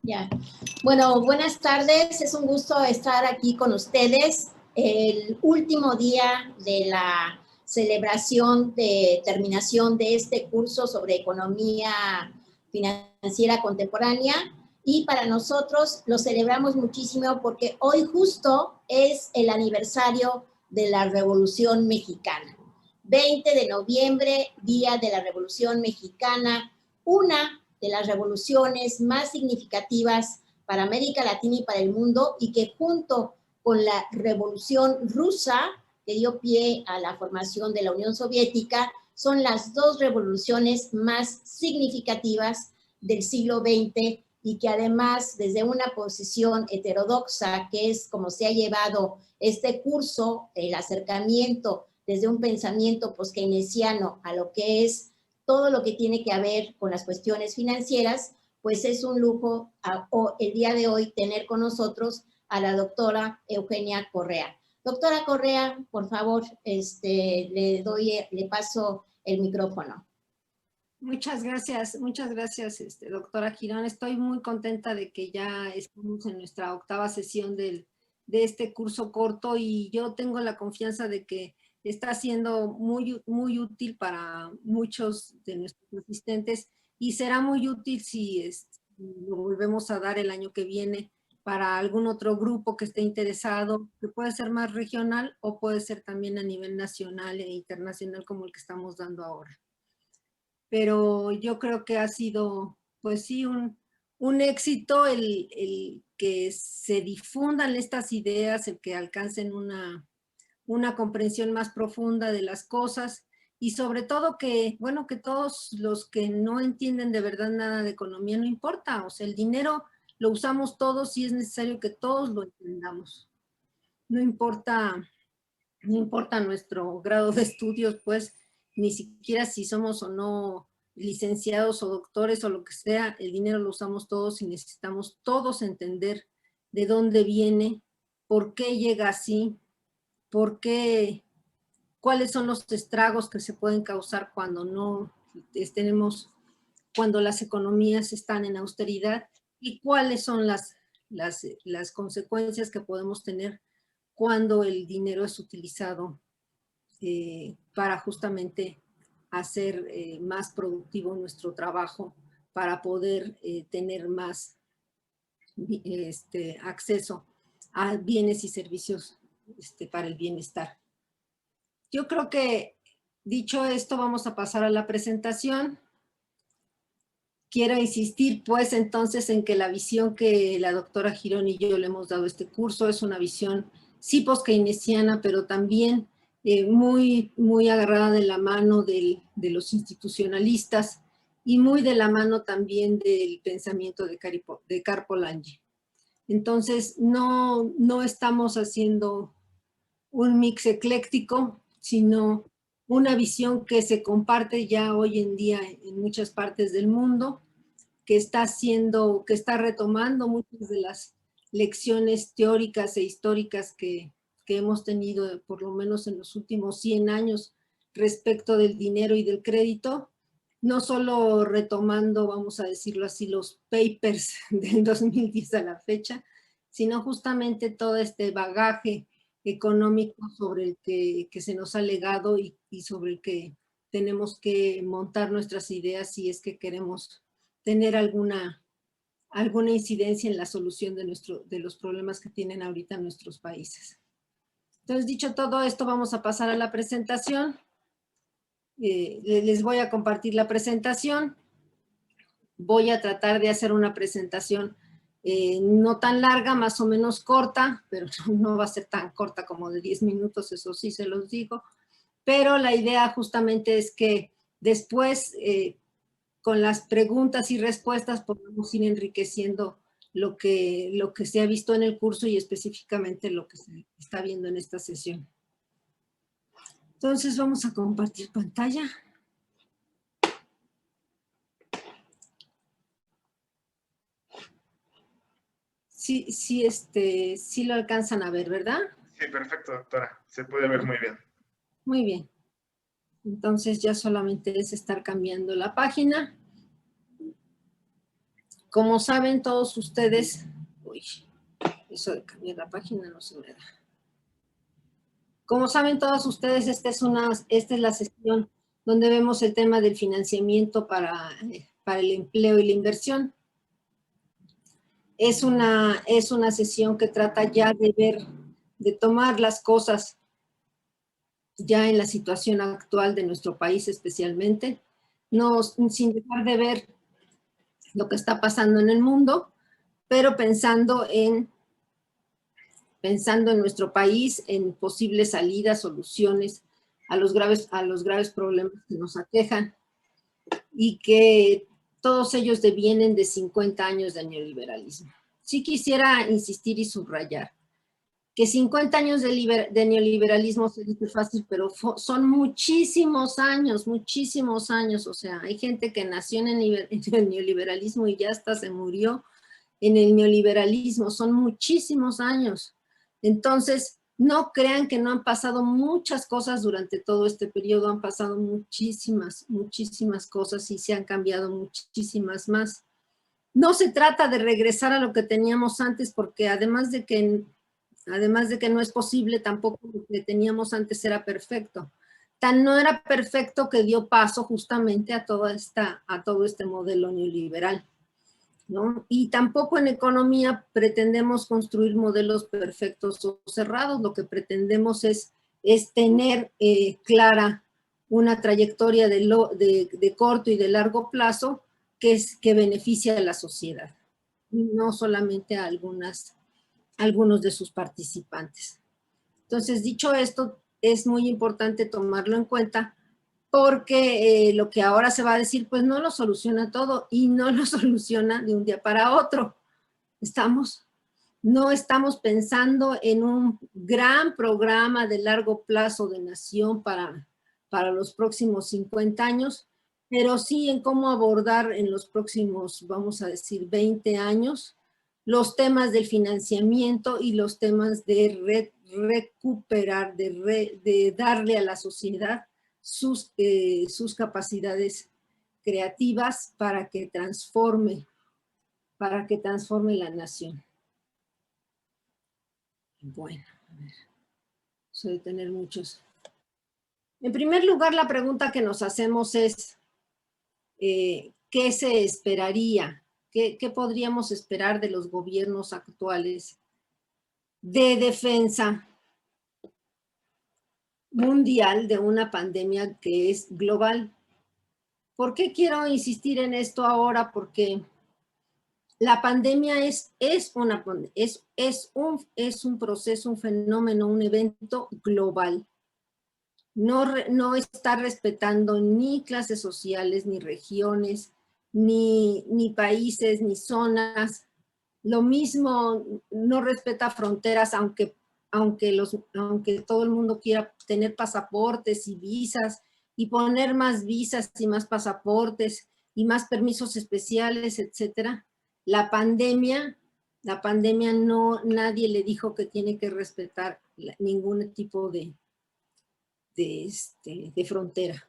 Ya. Bueno, buenas tardes. Es un gusto estar aquí con ustedes. El último día de la celebración de terminación de este curso sobre economía financiera contemporánea. Y para nosotros lo celebramos muchísimo porque hoy justo es el aniversario de la Revolución Mexicana. 20 de noviembre, Día de la Revolución Mexicana, una de las revoluciones más significativas para América Latina y para el mundo, y que junto con la Revolución Rusa, que dio pie a la formación de la Unión Soviética, son las dos revoluciones más significativas del siglo XX y que además desde una posición heterodoxa, que es como se ha llevado este curso, el acercamiento desde un pensamiento post-keynesiano a lo que es todo lo que tiene que ver con las cuestiones financieras, pues es un lujo el día de hoy tener con nosotros a la doctora Eugenia Correa. Doctora Correa, por favor, le paso el micrófono. Muchas gracias, doctora Girón. Estoy muy contenta de que ya estamos en nuestra 8ª sesión de este curso corto, y yo tengo la confianza de que está siendo muy útil para muchos de nuestros asistentes, y será muy útil si lo volvemos a dar el año que viene para algún otro grupo que esté interesado, que puede ser más regional o puede ser también a nivel nacional e internacional como el que estamos dando ahora. Pero yo creo que ha sido, pues sí, un éxito el que se difundan estas ideas, el que alcancen una comprensión más profunda de las cosas, y sobre todo que, bueno, que todos los que no entienden de verdad nada de economía, no importa, o sea, el dinero lo usamos todos y es necesario que todos lo entendamos. No importa nuestro grado de estudios, pues, ni siquiera si somos o no licenciados o doctores o lo que sea, el dinero lo usamos todos y necesitamos todos entender de dónde viene, por qué llega así, por qué, cuáles son los estragos que se pueden causar cuando cuando las economías están en austeridad, y cuáles son las consecuencias que podemos tener cuando el dinero es utilizado para justamente hacer más productivo nuestro trabajo, para poder tener más acceso a bienes y servicios para el bienestar. Yo creo que, dicho esto, vamos a pasar a la presentación. Quiero insistir, pues, entonces, en que la visión que la doctora Girón y yo le hemos dado a este curso es una visión sí post-keynesiana, pero también muy agarrada de la mano de los institucionalistas, y muy de la mano también del pensamiento de Karl-Polanyi. Entonces, no estamos haciendo un mix ecléctico, sino una visión que se comparte ya hoy en día en muchas partes del mundo, que está retomando muchas de las lecciones teóricas e históricas que hemos tenido, por lo menos en los últimos 100 años, respecto del dinero y del crédito, no solo retomando, vamos a decirlo así, los papers del 2010 a la fecha, sino justamente todo este bagaje económico sobre el que se nos ha legado y sobre el que tenemos que montar nuestras ideas si es que queremos tener alguna incidencia en la solución de los problemas que tienen ahorita nuestros países. Entonces, dicho todo esto, vamos a pasar a la presentación. Les voy a compartir la presentación. Voy a tratar de hacer una presentación no tan larga, más o menos corta, pero no va a ser tan corta como de 10 minutos, eso sí se los digo. Pero la idea justamente es que después, con las preguntas y respuestas, podemos ir enriqueciendo lo que se ha visto en el curso y específicamente lo que se está viendo en esta sesión. Entonces vamos a compartir pantalla. Sí lo alcanzan a ver, ¿verdad? Sí, perfecto, doctora. Se puede ver muy bien. Muy bien. Entonces ya solamente es estar cambiando la página. como saben todos ustedes, uy, eso de cambiar la página no se me da. Como saben todos ustedes, esta es la sesión donde vemos el tema del financiamiento para el empleo y la inversión. Es una sesión que trata ya de tomar las cosas ya en la situación actual de nuestro país especialmente, sin dejar de ver lo que está pasando en el mundo, pero pensando en nuestro país, en posibles salidas, soluciones a los graves problemas que nos aquejan y que todos ellos devienen de 50 años de neoliberalismo. Sí quisiera insistir y subrayar que 50 años de neoliberalismo se dice fácil, pero son muchísimos años, o sea, hay gente que nació en el neoliberalismo y ya hasta se murió en el neoliberalismo, son muchísimos años. Entonces, no crean que no han pasado muchas cosas durante todo este periodo, han pasado muchísimas cosas y se han cambiado muchísimas más. No se trata de regresar a lo que teníamos antes, porque además de que no es posible, tampoco lo que teníamos antes era perfecto. Tan no era perfecto que dio paso justamente a todo este modelo neoliberal, ¿no? Y tampoco en economía pretendemos construir modelos perfectos o cerrados. Lo que pretendemos es tener clara una trayectoria de corto y de largo plazo que beneficia a la sociedad, y no solamente a algunos de sus participantes. Entonces, dicho esto, es muy importante tomarlo en cuenta porque lo que ahora se va a decir, pues no lo soluciona todo y no lo soluciona de un día para otro. No estamos pensando en un gran programa de largo plazo de nación para los próximos 50 años, pero sí en cómo abordar en los próximos, vamos a decir, 20 años, los temas del financiamiento y los temas de recuperar, de darle a la sociedad sus capacidades creativas para que transforme la nación. Bueno, a ver, suele tener muchos. En primer lugar, la pregunta que nos hacemos es, ¿qué se esperaría? ¿Qué podríamos esperar de los gobiernos actuales de defensa mundial de una pandemia que es global? ¿Por qué quiero insistir en esto ahora? Porque la pandemia es un proceso, un fenómeno, un evento global. No está respetando ni clases sociales, ni regiones, ni países, ni zonas. Lo mismo, no respeta fronteras, aunque todo el mundo quiera tener pasaportes y visas, y poner más visas y más pasaportes y más permisos especiales, etcétera. La pandemia nadie le dijo que tiene que respetar ningún tipo de frontera.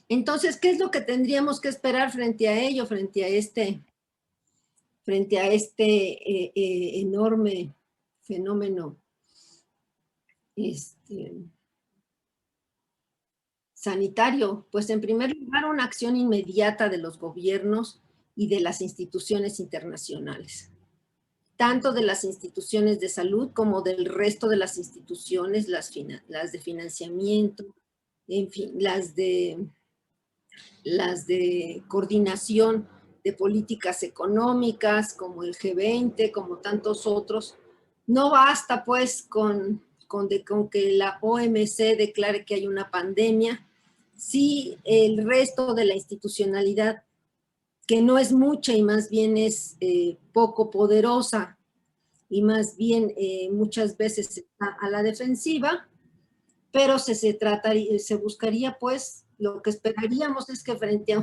Entonces, ¿qué es lo que tendríamos que esperar frente a ello, frente a este enorme fenómeno sanitario? Pues en primer lugar, una acción inmediata de los gobiernos y de las instituciones internacionales, tanto de las instituciones de salud como del resto de las instituciones, las de financiamiento, en fin, las de coordinación de políticas económicas, como el G20, como tantos otros. No basta pues con que la OMC declare que hay una pandemia, si el resto de la institucionalidad, que no es mucha y más bien es poco poderosa, y más bien muchas veces está a la defensiva, pero se buscaría pues, lo que esperaríamos es que frente a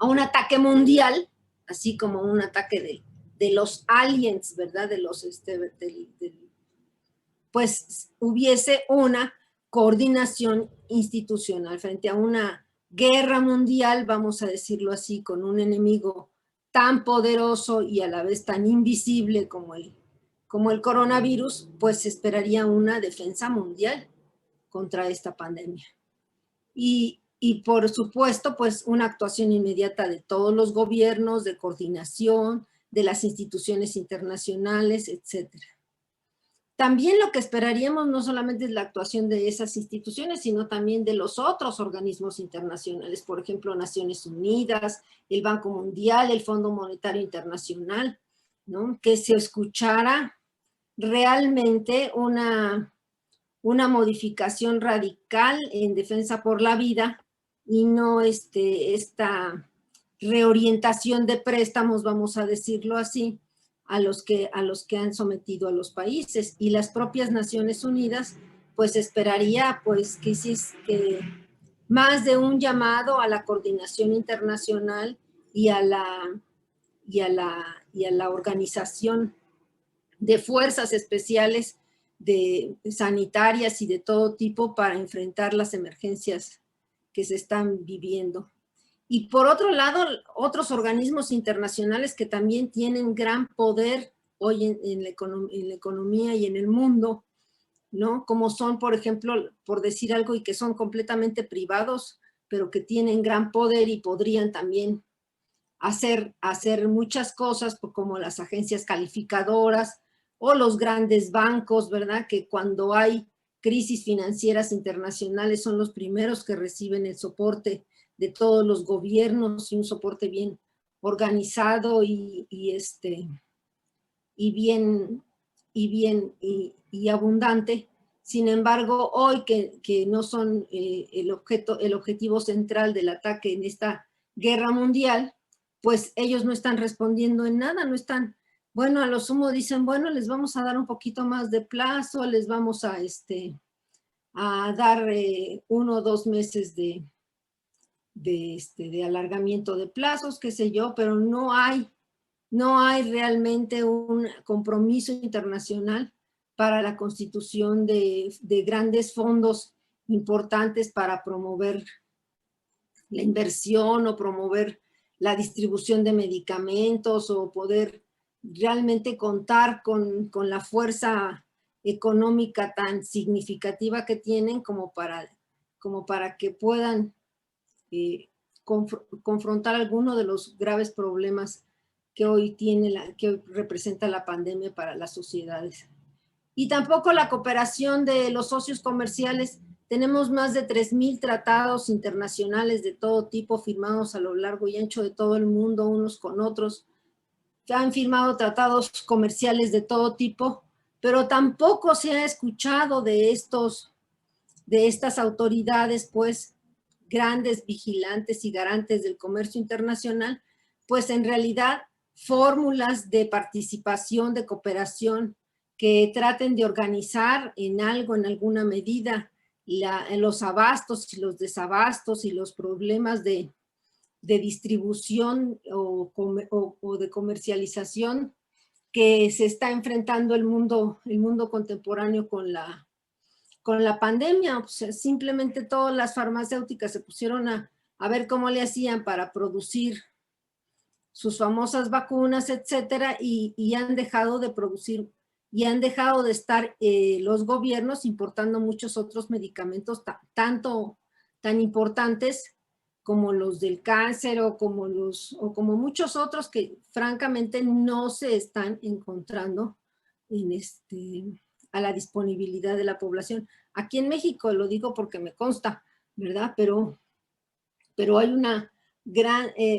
un ataque mundial, así como un ataque de los aliens, ¿verdad? Pues hubiese una coordinación institucional frente a una guerra mundial, vamos a decirlo así, con un enemigo tan poderoso y a la vez tan invisible como el coronavirus, pues se esperaría una defensa mundial contra esta pandemia. Y por supuesto, pues una actuación inmediata de todos los gobiernos, de coordinación, de las instituciones internacionales, etcétera. También lo que esperaríamos no solamente es la actuación de esas instituciones, sino también de los otros organismos internacionales, por ejemplo, Naciones Unidas, el Banco Mundial, el Fondo Monetario Internacional, ¿no? Que se escuchara realmente una modificación radical en defensa por la vida y no esta reorientación de préstamos, vamos a decirlo así, a los que han sometido a los países. Y las propias Naciones Unidas, pues esperaría pues que más de un llamado a la coordinación internacional y a la organización de fuerzas especiales sanitarias y de todo tipo para enfrentar las emergencias que se están viviendo. Y por otro lado, otros organismos internacionales que también tienen gran poder hoy en la economía y en el mundo, ¿no? Como son, por ejemplo, por decir algo, y que son completamente privados, pero que tienen gran poder y podrían también hacer muchas cosas, como las agencias calificadoras o los grandes bancos, ¿verdad? Que cuando hay crisis financieras internacionales son los primeros que reciben el soporte de todos los gobiernos y un soporte bien organizado y abundante. Sin embargo, hoy que no son el objetivo central del ataque en esta guerra mundial, pues ellos no están respondiendo en nada, no están, bueno, a lo sumo dicen, bueno, les vamos a dar un poquito más de plazo, les vamos a dar 1 o 2 meses de alargamiento de plazos, qué sé yo, pero no hay realmente un compromiso internacional para la constitución de grandes fondos importantes para promover la inversión o promover la distribución de medicamentos o poder realmente contar con la fuerza económica tan significativa que tienen como para que puedan confrontar alguno de los graves problemas que hoy representa la pandemia para las sociedades. Y tampoco la cooperación de los socios comerciales. Tenemos más de 3,000 tratados internacionales de todo tipo firmados a lo largo y ancho de todo el mundo, unos con otros. Han firmado tratados comerciales de todo tipo, pero tampoco se ha escuchado de estas autoridades, pues, grandes vigilantes y garantes del comercio internacional, pues en realidad fórmulas de participación, de cooperación, que traten de organizar en algo, en alguna medida, los abastos y los desabastos y los problemas de distribución o de comercialización que se está enfrentando el mundo contemporáneo con la pandemia. O sea, simplemente todas las farmacéuticas se pusieron a ver cómo le hacían para producir sus famosas vacunas, etcétera, y han dejado de producir y han dejado de estar los gobiernos importando muchos otros medicamentos tan importantes como los del cáncer o como muchos otros que francamente no se están encontrando a la disponibilidad de la población. Aquí en México, lo digo porque me consta, ¿verdad? Pero hay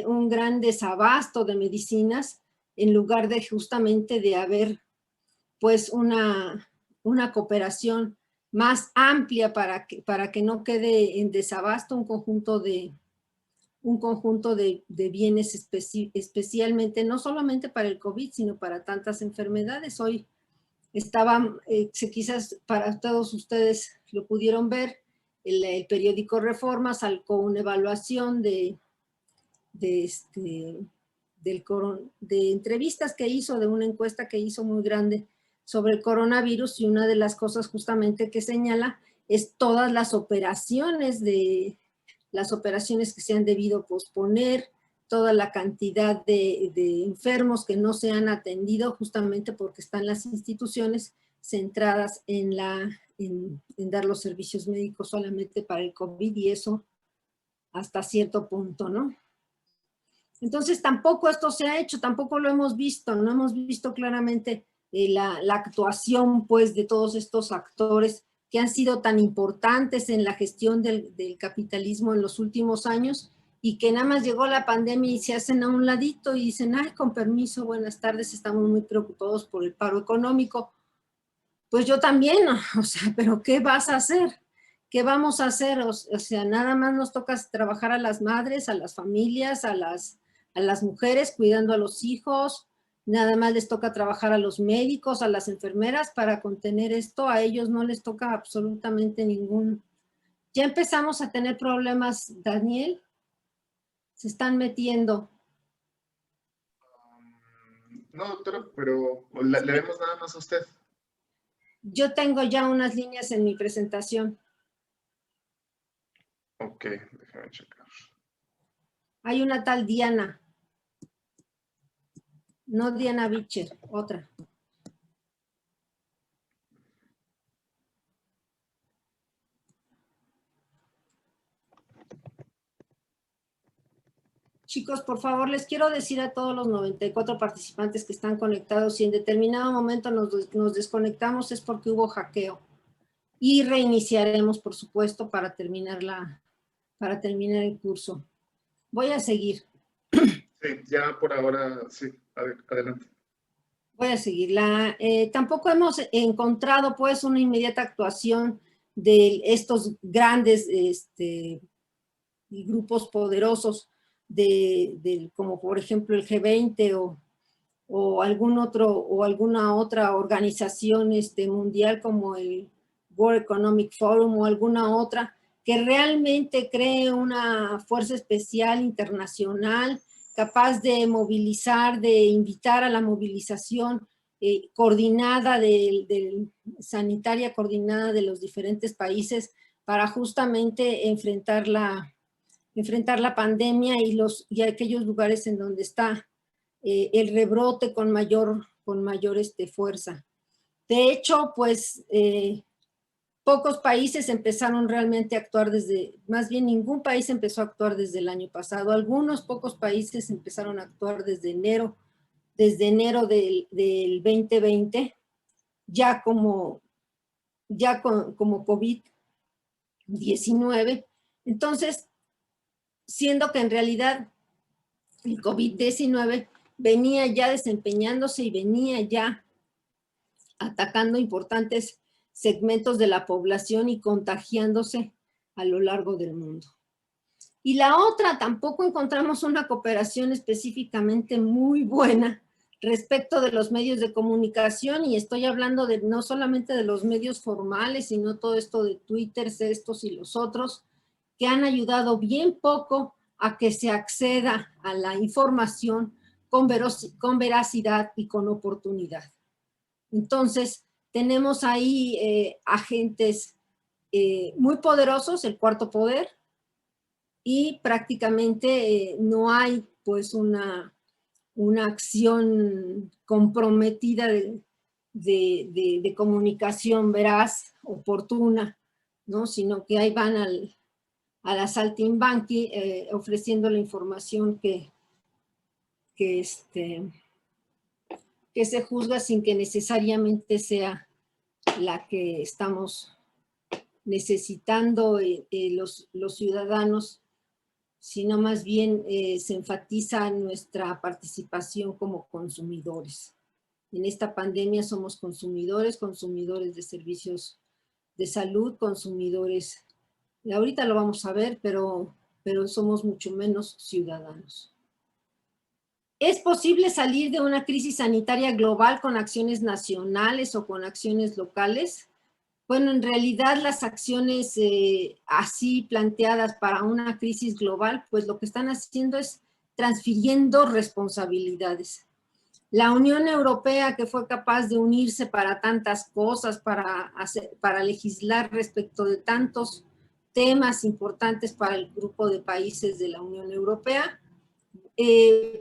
un gran desabasto de medicinas en lugar de justamente de haber pues una cooperación más amplia para que no quede en desabasto un conjunto de bienes especialmente, no solamente para el COVID, sino para tantas enfermedades. Hoy quizás para todos ustedes lo pudieron ver, el periódico Reforma sacó una evaluación de entrevistas que hizo, de una encuesta que hizo muy grande sobre el coronavirus, y una de las cosas justamente que señala es todas las operaciones de las operaciones que se han debido posponer, toda la cantidad de enfermos que no se han atendido justamente porque están las instituciones centradas en dar los servicios médicos solamente para el COVID, y eso hasta cierto punto, ¿no? Entonces tampoco esto se ha hecho, tampoco lo hemos visto, no hemos visto claramente la actuación pues de todos estos actores que han sido tan importantes en la gestión del capitalismo en los últimos años, y que nada más llegó la pandemia y se hacen a un ladito y dicen, ay, con permiso, buenas tardes, estamos muy preocupados por el paro económico. Pues yo también, o sea, pero ¿qué vas a hacer? ¿Qué vamos a hacer? O sea, nada más nos toca trabajar a las madres, a las familias, a las mujeres cuidando a los hijos, nada más les toca trabajar a los médicos, a las enfermeras para contener esto, a ellos no les toca absolutamente ningún. Ya empezamos a tener problemas, Daniel, se están metiendo. No, doctora, pero le vemos nada más a usted. Yo tengo ya unas líneas en mi presentación. Ok, déjame checar. Hay una tal Diana. No Diana Bicher, otra. Chicos, por favor, les quiero decir a todos los 94 participantes que están conectados, si en determinado momento nos desconectamos es porque hubo hackeo. Y reiniciaremos, por supuesto, para terminar el curso. Voy a seguir. Sí, ya por ahora, sí, adelante. Voy a seguir. Tampoco hemos encontrado, pues, una inmediata actuación de estos grandes grupos poderosos, como por ejemplo el G20 o alguna otra organización mundial como el World Economic Forum o alguna otra, que realmente cree una fuerza especial internacional capaz de movilizar, de invitar a la movilización coordinada, sanitaria coordinada de los diferentes países para justamente enfrentar la pandemia y aquellos lugares en donde está el rebrote con mayor fuerza. De hecho, pues pocos países empezaron realmente a actuar más bien ningún país empezó a actuar desde el año pasado. Algunos pocos países empezaron a actuar desde enero del 2020, ya como COVID-19. Entonces, siendo que en realidad el COVID-19 venía ya desempeñándose y venía ya atacando importantes segmentos de la población y contagiándose a lo largo del mundo. Y la otra, tampoco encontramos una cooperación específicamente muy buena respecto de los medios de comunicación, y estoy hablando no solamente de los medios formales, sino todo esto de Twitter, estos y los otros, que han ayudado bien poco a que se acceda a la información con veracidad y con oportunidad. Entonces, tenemos ahí agentes muy poderosos, el cuarto poder, y prácticamente no hay pues una acción comprometida de comunicación veraz, oportuna, ¿no? Sino que ahí van a la saltimbanqui ofreciendo la información que se juzga sin que necesariamente sea la que estamos necesitando los ciudadanos, sino más bien se enfatiza nuestra participación como consumidores. En esta pandemia somos consumidores de servicios de salud, consumidores, ahorita lo vamos a ver, pero somos mucho menos ciudadanos. ¿Es posible salir de una crisis sanitaria global con acciones nacionales o con acciones locales? Bueno, en realidad las acciones así planteadas para una crisis global, pues lo que están haciendo es transfiriendo responsabilidades. La Unión Europea, que fue capaz de unirse para tantas cosas, para legislar respecto de tantos temas importantes para el grupo de países de la Unión Europea.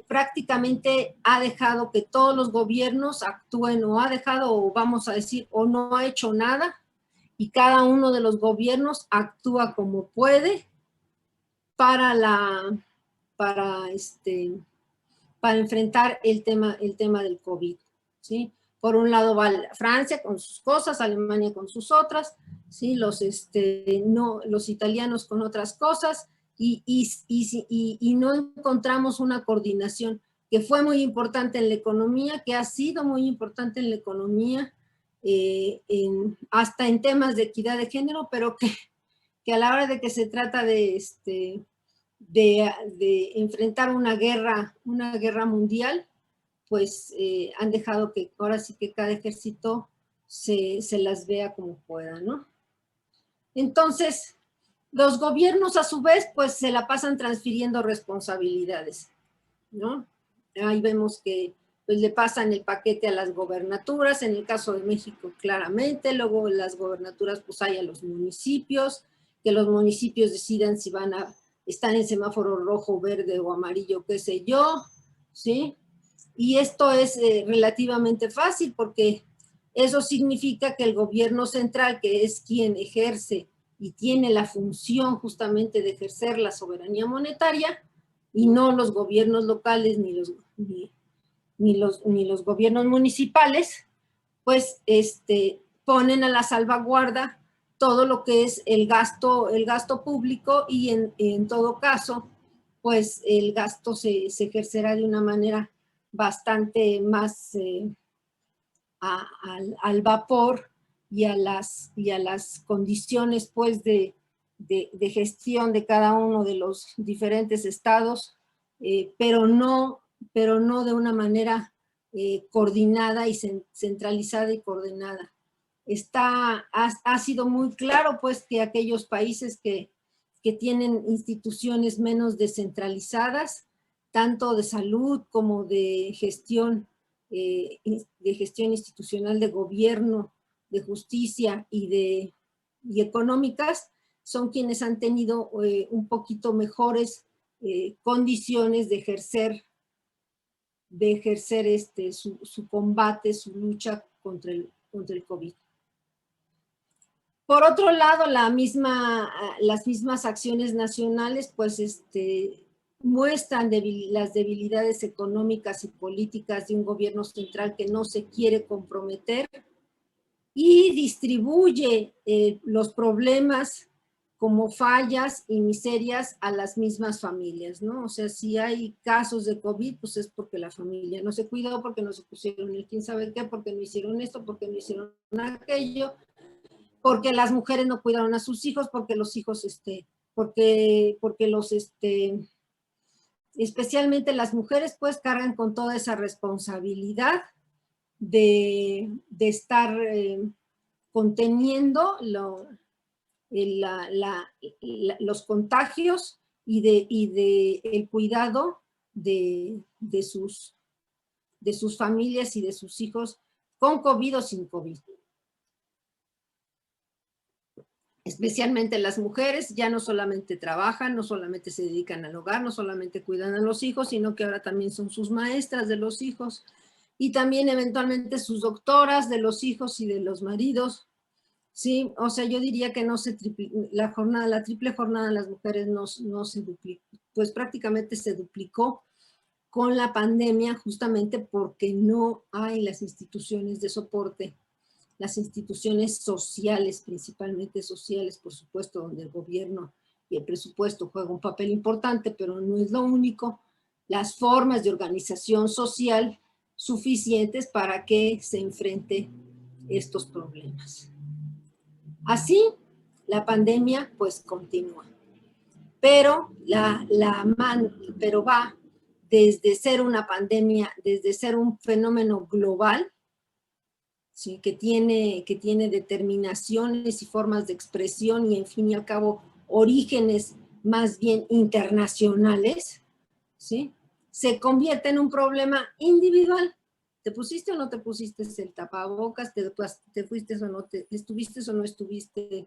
Prácticamente ha dejado que todos los gobiernos actúen, o ha dejado, o vamos a decir, o no ha hecho nada, y cada uno de los gobiernos actúa como puede para enfrentar el tema del COVID, ¿sí? Por un lado va Francia con sus cosas, Alemania con sus otras, ¿sí? Los italianos con otras cosas, y no encontramos una coordinación que fue muy importante en la economía, que ha sido muy importante en la economía, hasta en temas de equidad de género, pero que a la hora de que se trata de enfrentar una guerra mundial, pues han dejado que ahora sí que cada ejército se las vea como pueda, ¿no? Entonces, los gobiernos a su vez, pues se la pasan transfiriendo responsabilidades, ¿no? Ahí vemos que pues le pasan el paquete a las gobernaturas, en el caso de México claramente, luego las gobernaturas pues hay a los municipios, que los municipios decidan si van a estar en semáforo rojo, verde o amarillo, qué sé yo, ¿sí? Y esto es relativamente fácil porque eso significa que el gobierno central, que es quien ejerce y tiene la función justamente de ejercer la soberanía monetaria, y no los gobiernos locales ni los gobiernos municipales, pues ponen a la salvaguarda todo lo que es el gasto público, y en todo caso, pues el gasto se ejercerá de una manera bastante más al vapor y a las condiciones pues de gestión de cada uno de los diferentes estados, pero no de una manera coordinada y centralizada y coordinada. Ha sido muy claro pues que aquellos países que tienen instituciones menos descentralizadas, tanto de salud como de gestión institucional, de gobierno, de justicia y económicas, son quienes han tenido un poquito mejores condiciones de ejercer su combate, su lucha contra el COVID. Por otro lado, las mismas acciones nacionales, pues, muestran las debilidades económicas y políticas de un gobierno central que no se quiere comprometer y distribuye los problemas como fallas y miserias a las mismas familias, ¿no? O sea, si hay casos de COVID, pues es porque la familia no se cuidó, porque no se pusieron el quién sabe qué, porque no hicieron esto, porque no hicieron aquello, porque las mujeres no cuidaron a sus hijos, porque los hijos, especialmente las mujeres, pues cargan con toda esa responsabilidad de estar conteniendo los contagios y de el cuidado de sus familias y de sus hijos con COVID o sin COVID. Especialmente las mujeres ya no solamente trabajan, no solamente se dedican al hogar, no solamente cuidan a los hijos, sino que ahora también son sus maestras de los hijos y también eventualmente sus doctoras de los hijos y de los maridos. Sí, o sea, yo diría que la triple jornada de las mujeres no se duplicó, pues prácticamente se duplicó con la pandemia, justamente porque no hay las instituciones de soporte, las instituciones sociales, principalmente sociales, por supuesto, donde el gobierno y el presupuesto juegan un papel importante, pero no es lo único, las formas de organización social suficientes para que se enfrente estos problemas. Así, la pandemia pues continúa, pero pero va desde ser una pandemia, desde ser un fenómeno global, ¿sí? que tiene determinaciones y formas de expresión y en fin y al cabo orígenes más bien internacionales, ¿sí? Se convierte en un problema individual. ¿Te pusiste o no te pusiste el tapabocas? ¿Te fuiste o no estuviste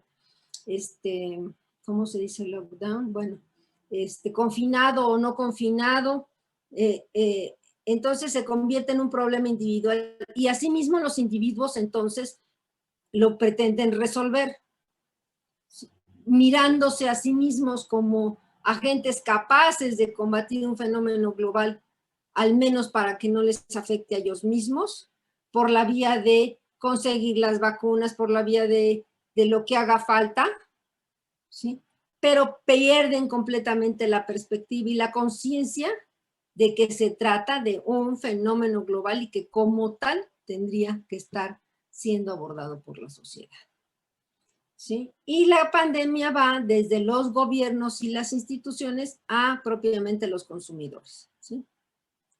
¿cómo se dice lockdown? Bueno, confinado o no confinado, entonces se convierte en un problema individual y asimismo los individuos entonces lo pretenden resolver, mirándose a sí mismos como agentes capaces de combatir un fenómeno global, al menos para que no les afecte a ellos mismos, por la vía de conseguir las vacunas, por la vía de lo que haga falta, ¿sí? Pero pierden completamente la perspectiva y la conciencia de que se trata de un fenómeno global y que como tal tendría que estar siendo abordado por la sociedad. ¿Sí? Y la pandemia va desde los gobiernos y las instituciones a propiamente los consumidores, ¿sí?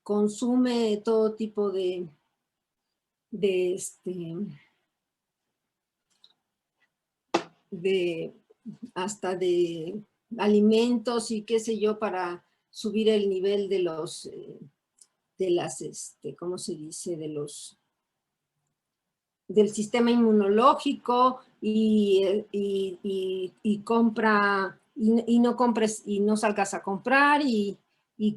Consume todo tipo de hasta de alimentos y qué sé yo, para subir el nivel de los, ¿cómo se dice? Del sistema inmunológico y compra, y no compres, y no salgas a comprar y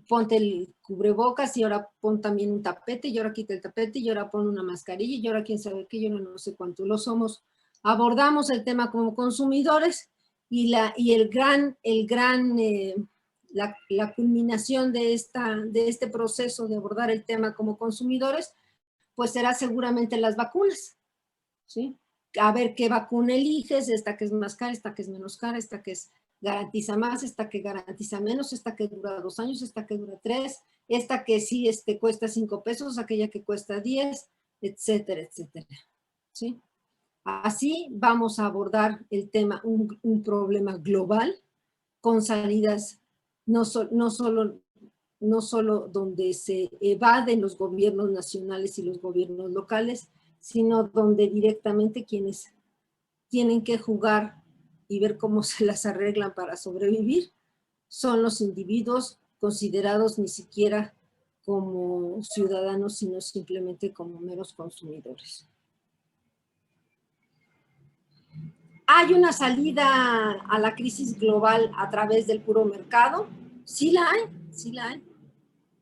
ponte el cubrebocas y ahora pon también un tapete y ahora quita el tapete y ahora pon una mascarilla y ahora quién sabe qué, yo no sé cuánto lo somos. Abordamos el tema como consumidores y la culminación de este proceso de abordar el tema como consumidores, pues será seguramente las vacunas, ¿sí? A ver qué vacuna eliges, esta que es más cara, esta que es menos cara, esta que garantiza más, esta que garantiza menos, esta que dura 2 años, esta que dura 3, esta que sí cuesta 5 pesos, aquella que cuesta 10, etcétera, etcétera, ¿sí? Así vamos a abordar el tema, un problema global con salidas no solo donde se evaden los gobiernos nacionales y los gobiernos locales, sino donde directamente quienes tienen que jugar y ver cómo se las arreglan para sobrevivir son los individuos considerados ni siquiera como ciudadanos, sino simplemente como meros consumidores. ¿Hay una salida a la crisis global a través del puro mercado? Sí la hay, sí la hay.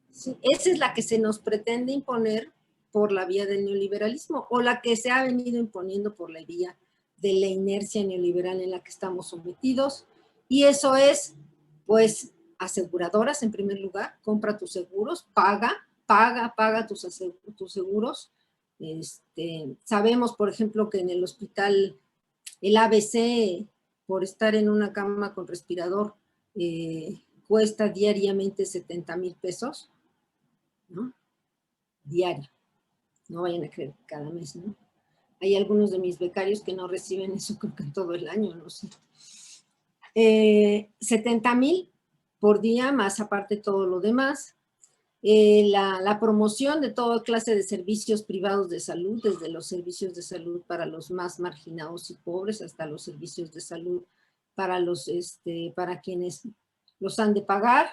Sí, esa es la que se nos pretende imponer por la vía del neoliberalismo o la que se ha venido imponiendo por la vía de la inercia neoliberal en la que estamos sometidos. Y eso es, pues, aseguradoras en primer lugar, compra tus seguros, paga tus seguros. Sabemos, por ejemplo, que en el hospital, el ABC, por estar en una cama con respirador, cuesta diariamente 70,000 pesos, ¿no? Diario. No vayan a creer cada mes, ¿no? Hay algunos de mis becarios que no reciben eso, creo que en todo el año, no sé. 70,000 por día, más aparte todo lo demás. La promoción de toda clase de servicios privados de salud, desde los servicios de salud para los más marginados y pobres hasta los servicios de salud para para quienes los han de pagar.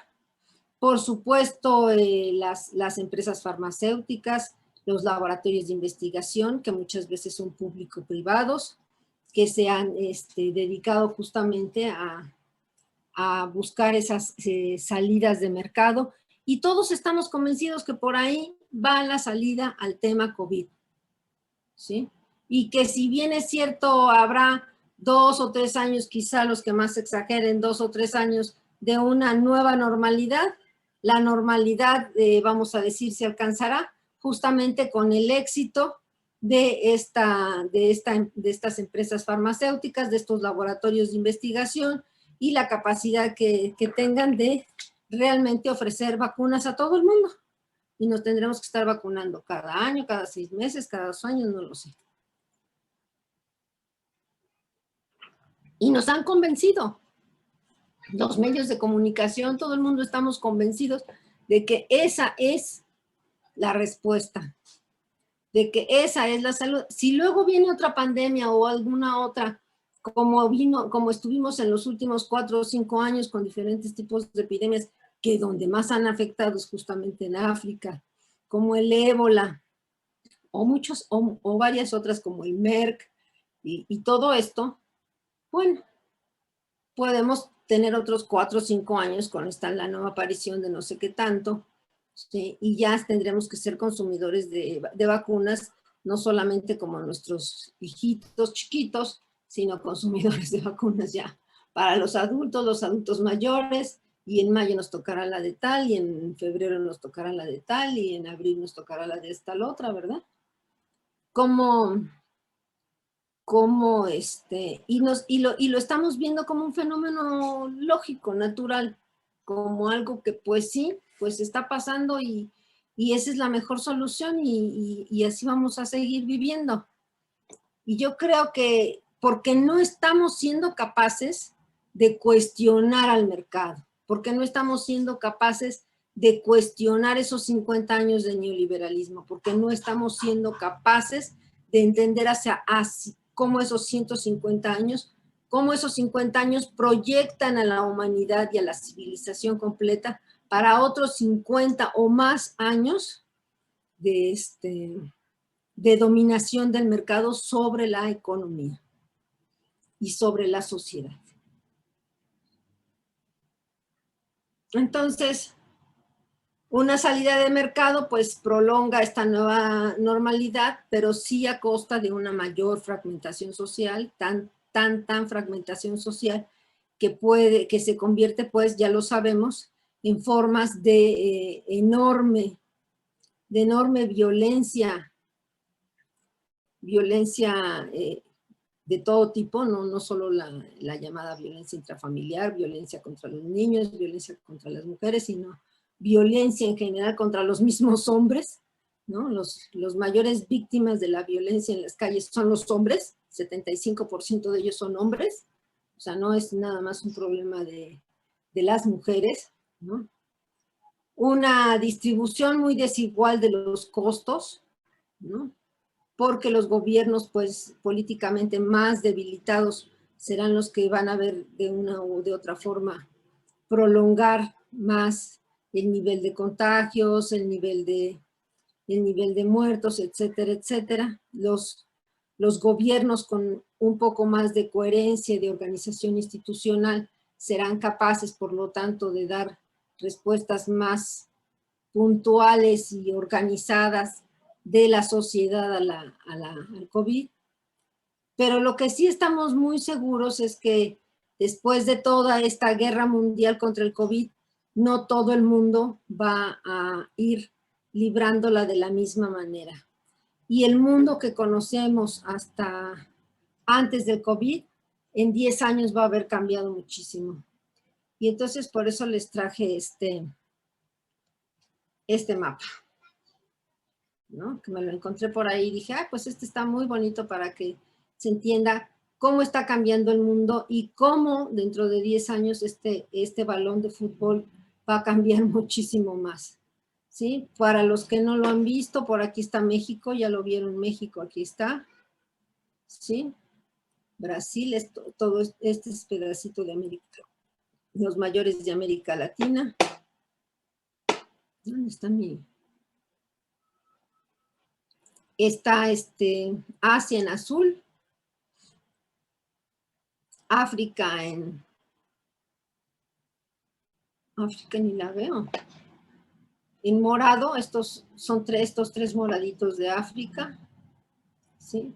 Por supuesto, las empresas farmacéuticas, los laboratorios de investigación, que muchas veces son público-privados, que se han dedicado justamente a buscar esas salidas de mercado. Y todos estamos convencidos que por ahí va la salida al tema COVID, ¿sí? Y que si bien es cierto, habrá 2 o 3 años, quizá los que más exageren, 2 o 3 años de una nueva normalidad, la normalidad, vamos a decir, se alcanzará justamente con el éxito de estas empresas farmacéuticas, de estos laboratorios de investigación y la capacidad que tengan de realmente ofrecer vacunas a todo el mundo. Y nos tendremos que estar vacunando cada año, cada 6 meses, cada 2 años, no lo sé. Y nos han convencido. Los medios de comunicación, todo el mundo estamos convencidos de que esa es la respuesta, de que esa es la salud. Si luego viene otra pandemia o alguna otra, como estuvimos en los últimos 4 o 5 años con diferentes tipos de epidemias, que donde más han afectado es justamente en África, como el ébola, o varias otras como el MERC y todo esto, bueno, podemos tener otros 4 o 5 años con la nueva aparición de no sé qué tanto, ¿sí? Y ya tendremos que ser consumidores de vacunas, no solamente como nuestros hijitos chiquitos, sino consumidores de vacunas ya para los adultos mayores, y en mayo nos tocará la de tal, y en febrero nos tocará la de tal, y en abril nos tocará la de esta, la otra, ¿verdad? Y lo estamos viendo como un fenómeno lógico, natural, como algo que pues sí, pues está pasando, y esa es la mejor solución, y así vamos a seguir viviendo. Y yo creo que porque no estamos siendo capaces de cuestionar al mercado, porque no estamos siendo capaces de cuestionar esos 50 años de neoliberalismo, porque no estamos siendo capaces de entender cómo esos 150 años, cómo esos 50 años proyectan a la humanidad y a la civilización completa para otros 50 o más años de dominación del mercado sobre la economía y sobre la sociedad. Entonces, una salida de mercado pues prolonga esta nueva normalidad, pero sí a costa de una mayor fragmentación social, tan fragmentación social que se convierte, pues ya lo sabemos, en formas de enorme violencia de todo tipo, no solo la llamada violencia intrafamiliar, violencia contra los niños, violencia contra las mujeres, sino violencia en general contra los mismos hombres, ¿no? Los mayores víctimas de la violencia en las calles son los hombres, 75% de ellos son hombres, o sea, no es nada más un problema de las mujeres, ¿no? Una distribución muy desigual de los costos, ¿no? Porque los gobiernos, pues, políticamente más debilitados serán los que van a ver de una u de otra forma prolongar más el nivel de contagios, el nivel de muertos, etcétera, etcétera. Los gobiernos con un poco más de coherencia y de organización institucional serán capaces, por lo tanto, de dar respuestas más puntuales y organizadas de la sociedad al COVID. Pero lo que sí estamos muy seguros es que después de toda esta guerra mundial contra el COVID, no todo el mundo va a ir librándola de la misma manera. Y el mundo que conocemos hasta antes del COVID, en 10 años va a haber cambiado muchísimo. Y entonces por eso les traje este mapa, ¿no? Que me lo encontré por ahí y dije, pues este está muy bonito para que se entienda cómo está cambiando el mundo y cómo dentro de 10 años este balón de fútbol va a cambiar muchísimo más, ¿sí? Para los que no lo han visto, por aquí está México, ya lo vieron México, aquí está, ¿sí? Brasil, todo este es pedacito de América, los mayores de América Latina. ¿Dónde está mi...? Está Asia en azul, África ni la veo. En morado, estos tres moraditos de África, ¿sí?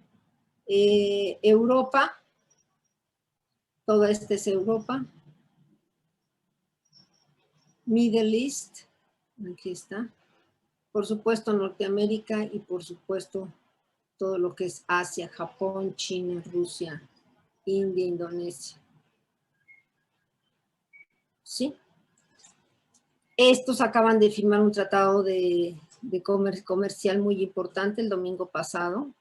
Europa, todo es Europa. Middle East, aquí está. Por supuesto Norteamérica y por supuesto todo lo que es Asia, Japón, China, Rusia, India, Indonesia. ¿Sí? Estos acaban de firmar un tratado de comercial muy importante el domingo pasado.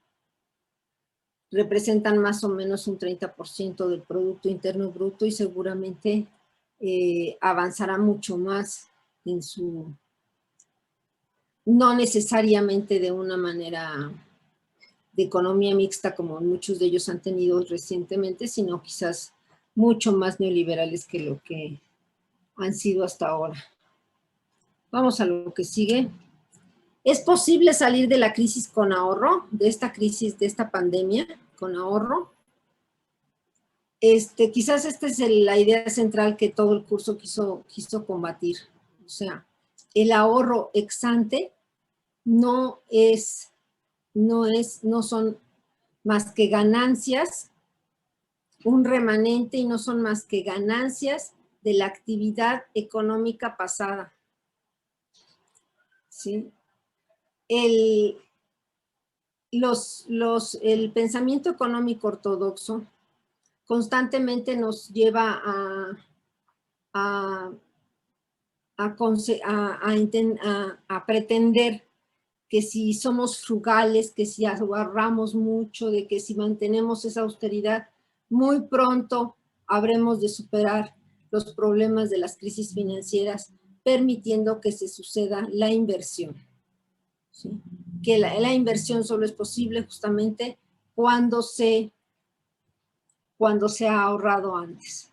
Representan más o menos un 30% del Producto Interno Bruto y seguramente avanzará mucho más en su... No necesariamente de una manera de economía mixta como muchos de ellos han tenido recientemente, sino quizás mucho más neoliberales que lo que han sido hasta ahora. Vamos a lo que sigue. ¿Es posible salir de la crisis con ahorro? De esta crisis, de esta pandemia, con ahorro. quizás esta es la idea central que todo el curso quiso combatir. O sea, el ahorro ex ante no son más que ganancias, un remanente, y no son más que ganancias de la actividad económica pasada. ¿Sí? El pensamiento económico ortodoxo constantemente nos lleva a pretender que si somos frugales, que si ahorramos mucho, de que si mantenemos esa austeridad, muy pronto habremos de superar los problemas de las crisis financieras, permitiendo que se suceda la inversión. ¿Sí? Que la inversión solo es posible justamente cuando se ha ahorrado antes.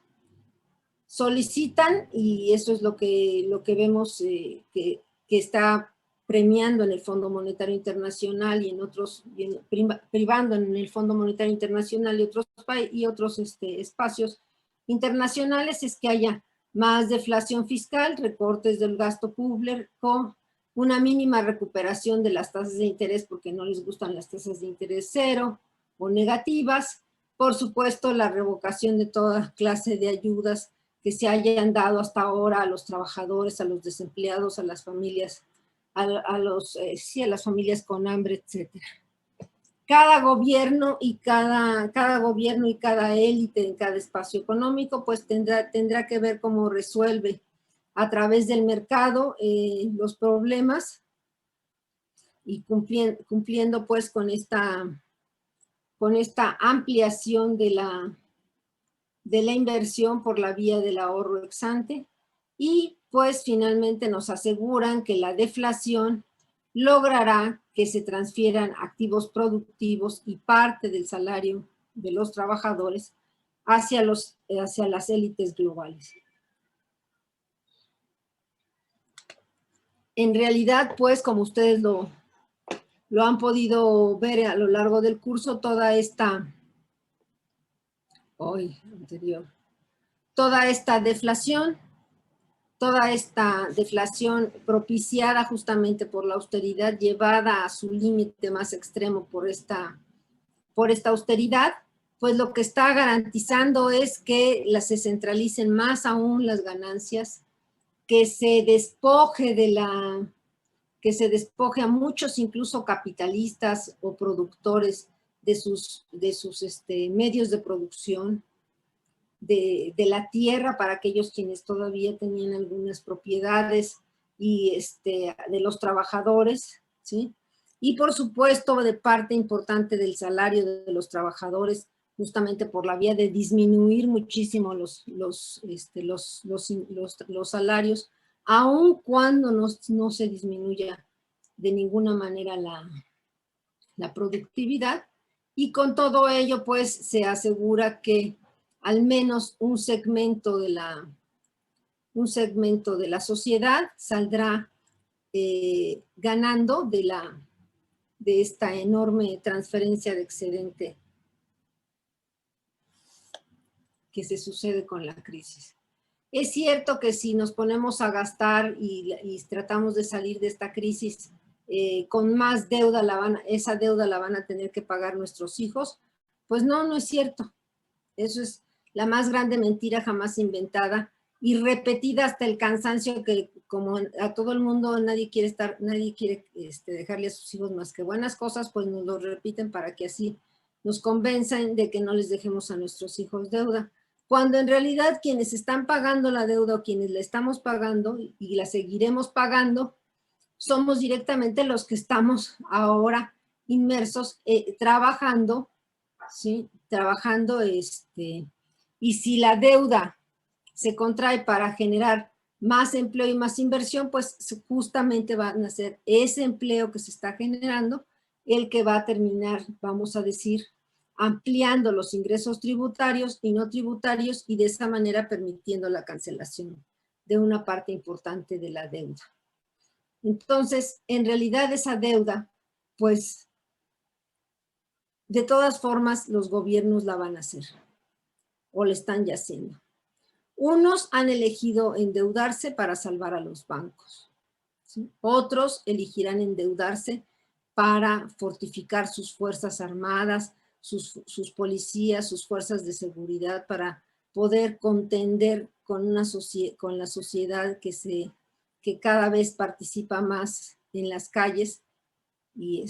Solicitan, y eso es lo que vemos que está premiando en el Fondo Monetario Internacional y en otros, privando en el Fondo Monetario Internacional y otros espacios internacionales, es que haya más deflación fiscal, recortes del gasto público, una mínima recuperación de las tasas de interés porque no les gustan las tasas de interés cero o negativas, por supuesto la revocación de toda clase de ayudas que se hayan dado hasta ahora a los trabajadores, a los desempleados, a las familias, a las familias con hambre, etc. Cada gobierno y cada élite en cada espacio económico pues tendrá que ver cómo resuelve a través del mercado los problemas y cumpliendo pues con esta ampliación de la inversión por la vía del ahorro ex ante, y pues finalmente nos aseguran que la deflación logrará que se transfieran activos productivos y parte del salario de los trabajadores hacia las élites globales. En realidad, pues, como ustedes lo han podido ver a lo largo del curso, toda esta deflación propiciada justamente por la austeridad, llevada a su límite más extremo por esta austeridad, pues lo que está garantizando es que se centralicen más aún las ganancias, que se despoje a muchos incluso capitalistas o productores de sus medios de producción, de la tierra para aquellos quienes todavía tenían algunas propiedades, y de los trabajadores, ¿sí? Y por supuesto de parte importante del salario de los trabajadores, justamente por la vía de disminuir muchísimo los salarios, aun cuando no se disminuya de ninguna manera la productividad, y con todo ello pues se asegura que al menos un segmento de la sociedad saldrá ganando de esta enorme transferencia de excedente que se sucede con la crisis. Es cierto que si nos ponemos a gastar y tratamos de salir de esta crisis con más deuda, esa deuda la van a tener que pagar nuestros hijos. Pues no es cierto. Eso es la más grande mentira jamás inventada y repetida hasta el cansancio, que como a todo el mundo nadie quiere dejarle a sus hijos más que buenas cosas, pues nos lo repiten para que así nos convenzan de que no les dejemos a nuestros hijos deuda. Cuando en realidad quienes están pagando la deuda o quienes la estamos pagando y la seguiremos pagando, somos directamente los que estamos ahora inmersos trabajando, ¿sí? Y si la deuda se contrae para generar más empleo y más inversión, pues justamente van a ser ese empleo que se está generando el que va a terminar, vamos a decir, ampliando los ingresos tributarios y no tributarios, y de esa manera permitiendo la cancelación de una parte importante de la deuda. Entonces, en realidad esa deuda, pues, de todas formas, los gobiernos la van a hacer. o lo están ya haciendo. Unos han elegido endeudarse para salvar a los bancos, ¿sí? Otros elegirán endeudarse para fortificar sus fuerzas armadas, sus policías, sus fuerzas de seguridad, para poder contender con la sociedad que cada vez participa más en las calles y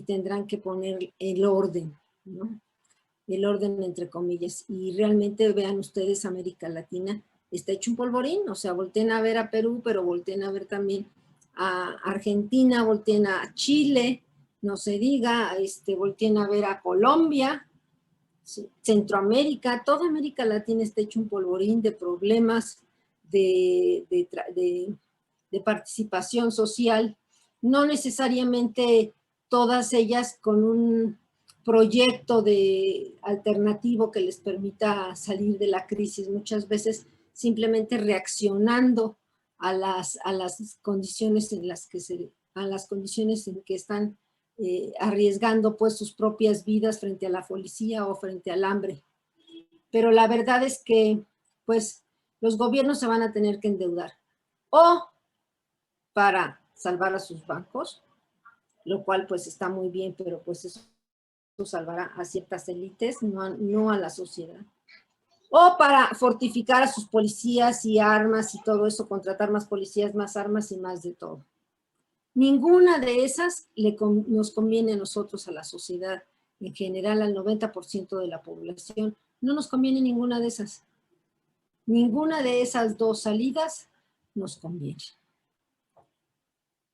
tendrán que poner el orden, ¿no? El orden entre comillas. Y realmente vean ustedes, América Latina está hecho un polvorín, o sea, volteen a ver a Perú, pero volteen a ver también a Argentina, volteen a Chile, no se diga, volteen a ver a Colombia, Centroamérica, toda América Latina está hecho un polvorín de problemas de participación social, no necesariamente todas ellas con un proyecto alternativo que les permita salir de la crisis, muchas veces simplemente reaccionando a las condiciones en las que están arriesgando pues sus propias vidas frente a la policía o frente al hambre. Pero la verdad es que pues los gobiernos se van a tener que endeudar o para salvar a sus bancos, lo cual pues está muy bien, pero pues eso salvará a ciertas élites, no a la sociedad. O para fortificar a sus policías y armas y todo eso, contratar más policías, más armas y más de todo. Ninguna de esas nos conviene a nosotros, a la sociedad, en general al 90% de la población. No nos conviene ninguna de esas. Ninguna de esas dos salidas nos conviene.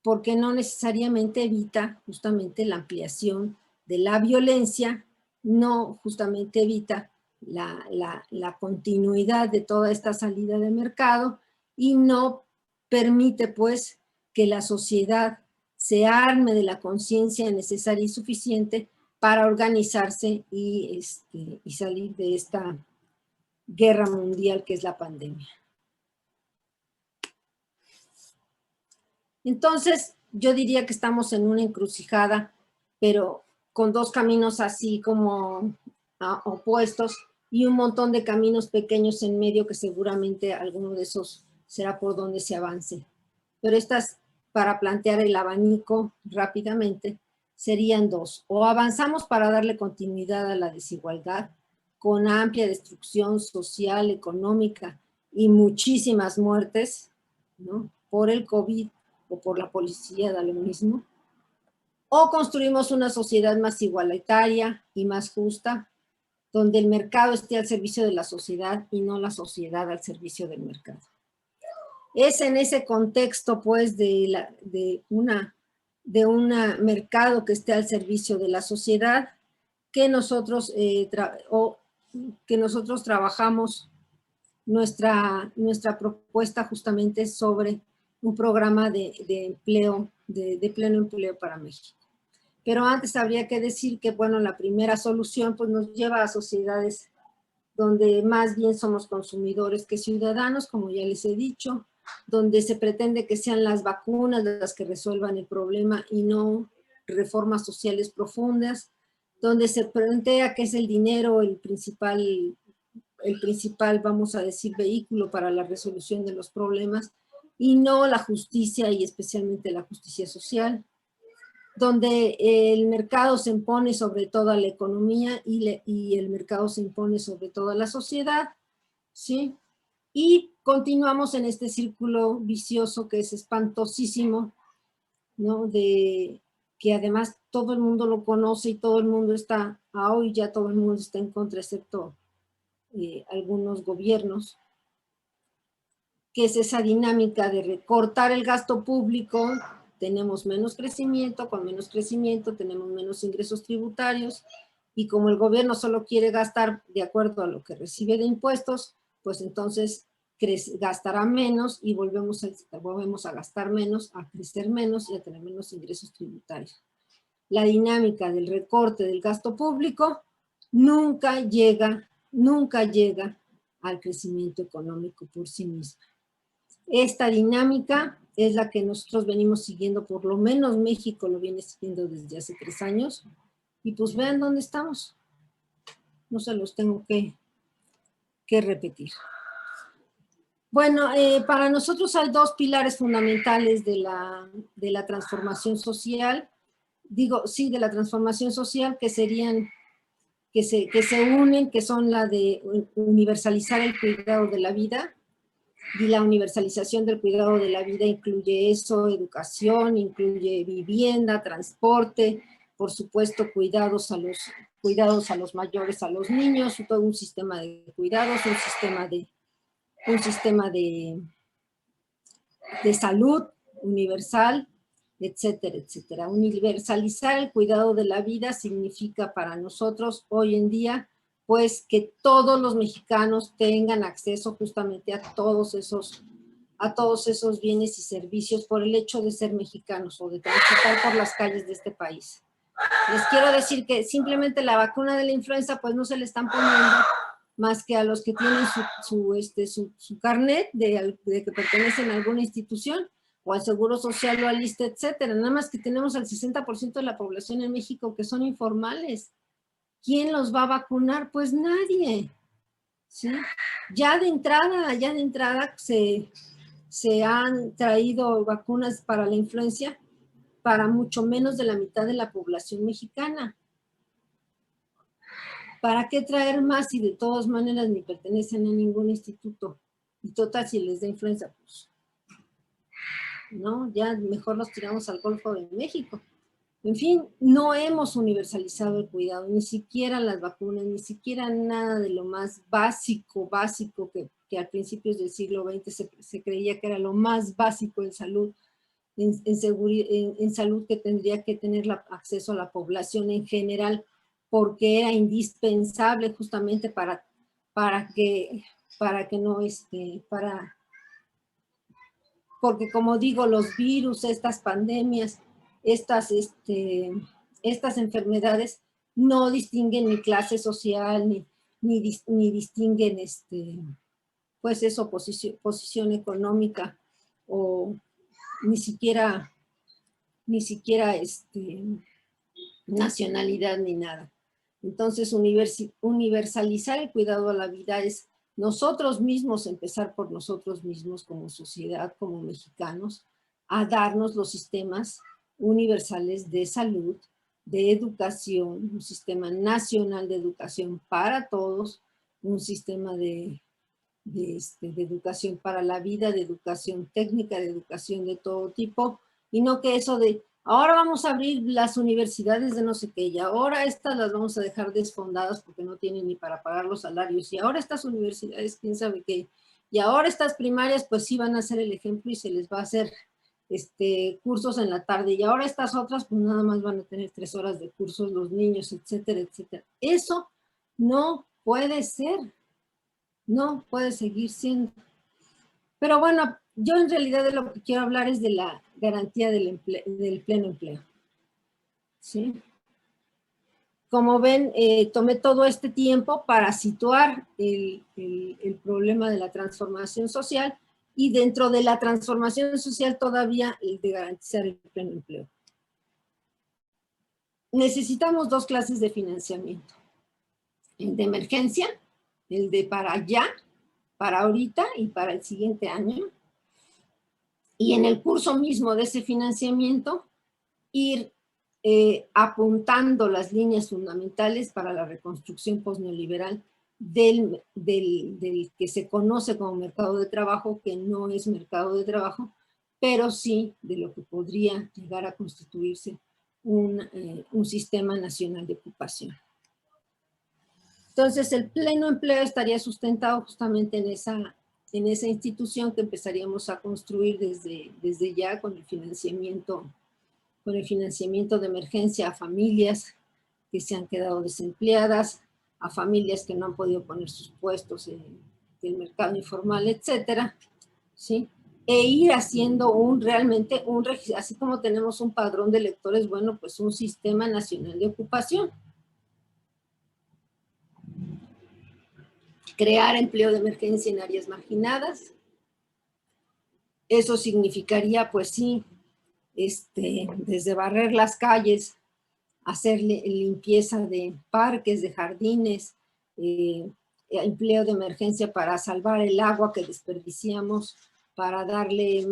Porque no necesariamente evita justamente la ampliación de la violencia, no justamente evita la continuidad de toda esta salida de mercado y no permite pues que la sociedad se arme de la conciencia necesaria y suficiente para organizarse y salir de esta guerra mundial que es la pandemia. Entonces, yo diría que estamos en una encrucijada, pero con dos caminos así como opuestos y un montón de caminos pequeños en medio que seguramente alguno de esos será por donde se avance. Pero estas, para plantear el abanico rápidamente, serían dos. O avanzamos para darle continuidad a la desigualdad con amplia destrucción social, económica y muchísimas muertes, ¿no? Por el COVID o por la policía, da lo mismo. O construimos una sociedad más igualitaria y más justa, donde el mercado esté al servicio de la sociedad y no la sociedad al servicio del mercado. Es en ese contexto, pues, de un mercado que esté al servicio de la sociedad que nosotros trabajamos nuestra propuesta justamente sobre un programa de empleo, de pleno empleo para México. Pero antes habría que decir que, bueno, la primera solución pues nos lleva a sociedades donde más bien somos consumidores que ciudadanos, como ya les he dicho, donde se pretende que sean las vacunas las que resuelvan el problema y no reformas sociales profundas, donde se plantea que es el dinero el principal, vamos a decir, vehículo para la resolución de los problemas y no la justicia y especialmente la justicia social, donde el mercado se impone sobre toda la economía y el mercado se impone sobre toda la sociedad, ¿sí? Y continuamos en este círculo vicioso que es espantosísimo, ¿no? Que además todo el mundo lo conoce y todo el mundo está, hoy ya todo el mundo está en contra, excepto algunos gobiernos, que es esa dinámica de recortar el gasto público. Tenemos menos crecimiento, con menos crecimiento tenemos menos ingresos tributarios y como el gobierno solo quiere gastar de acuerdo a lo que recibe de impuestos, pues entonces gastará menos y volvemos a gastar menos, a crecer menos y a tener menos ingresos tributarios. La dinámica del recorte del gasto público nunca llega al crecimiento económico por sí misma. Esta dinámica es la que nosotros venimos siguiendo, por lo menos México lo viene siguiendo desde hace 3 años, y pues vean dónde estamos. No se los tengo que que repetir. Bueno, para nosotros hay dos pilares fundamentales de la transformación social, de la transformación social, que serían, que se unen, que son la de universalizar el cuidado de la vida, y la universalización del cuidado de la vida incluye eso, educación, incluye vivienda, transporte, por supuesto cuidados a los mayores, a los niños, todo un sistema de cuidados, un sistema de salud universal, etcétera, etcétera. Universalizar el cuidado de la vida significa para nosotros hoy en día, pues, que todos los mexicanos tengan acceso justamente a todos esos bienes y servicios por el hecho de ser mexicanos o de transitar por las calles de este país. Les quiero decir que simplemente la vacuna de la influenza, pues no se le están poniendo más que a los que tienen su carnet de que pertenecen a alguna institución, o al Seguro Social o al ISSSTE, etcétera. Nada más que tenemos al 60% de la población en México que son informales. ¿Quién los va a vacunar? Pues nadie. ¿Sí? Ya de entrada se han traído vacunas para la influencia para mucho menos de la mitad de la población mexicana. ¿Para qué traer más si de todas maneras ni pertenecen a ningún instituto? Y total, si les da influenza, pues, no, ya mejor los tiramos al Golfo de México. En fin, no hemos universalizado el cuidado, ni siquiera las vacunas, ni siquiera nada de lo más básico que a principios del siglo XX se creía que era lo más básico en salud, en salud que tendría que tener acceso a la población en general, porque era indispensable justamente porque como digo, los virus, estas pandemias, estas enfermedades no distinguen ni clase social, ni distinguen pues eso, posición económica, o ni siquiera nacionalidad ni nada. Entonces, universalizar el cuidado a la vida es nosotros mismos, empezar por nosotros mismos como sociedad, como mexicanos, a darnos los sistemas universales de salud, de educación, un sistema nacional de educación para todos, un sistema de educación para la vida, de educación técnica, de educación de todo tipo, y no que eso de ahora vamos a abrir las universidades de no sé qué, y ahora estas las vamos a dejar desfondadas porque no tienen ni para pagar los salarios, y ahora estas universidades, quién sabe qué, y ahora estas primarias pues sí van a ser el ejemplo y se les va a hacer cursos en la tarde, y ahora estas otras pues nada más van a tener 3 horas de cursos los niños, etcétera, etcétera. Eso no puede ser, no puede seguir siendo. Pero bueno, yo en realidad de lo que quiero hablar es de la garantía del pleno empleo. ¿Sí? Como ven, tomé todo este tiempo para situar el problema de la transformación social, y dentro de la transformación social todavía el de garantizar el pleno empleo. Necesitamos 2 clases de financiamiento. El de emergencia, el de para allá, para ahorita y para el siguiente año. Y en el curso mismo de ese financiamiento, ir apuntando las líneas fundamentales para la reconstrucción postneoliberal del que se conoce como mercado de trabajo, que no es mercado de trabajo, pero sí de lo que podría llegar a constituirse un sistema nacional de ocupación. Entonces, el pleno empleo estaría sustentado justamente en esa institución que empezaríamos a construir desde ya con el financiamiento de emergencia a familias que se han quedado desempleadas, a familias que no han podido poner sus puestos en el mercado informal, etcétera, ¿sí? E ir haciendo realmente un registro, así como tenemos un padrón de electores, bueno, pues un sistema nacional de ocupación. Crear empleo de emergencia en áreas marginadas. Eso significaría, pues sí, desde barrer las calles, hacer limpieza de parques, de jardines, empleo de emergencia para salvar el agua que desperdiciamos, para darle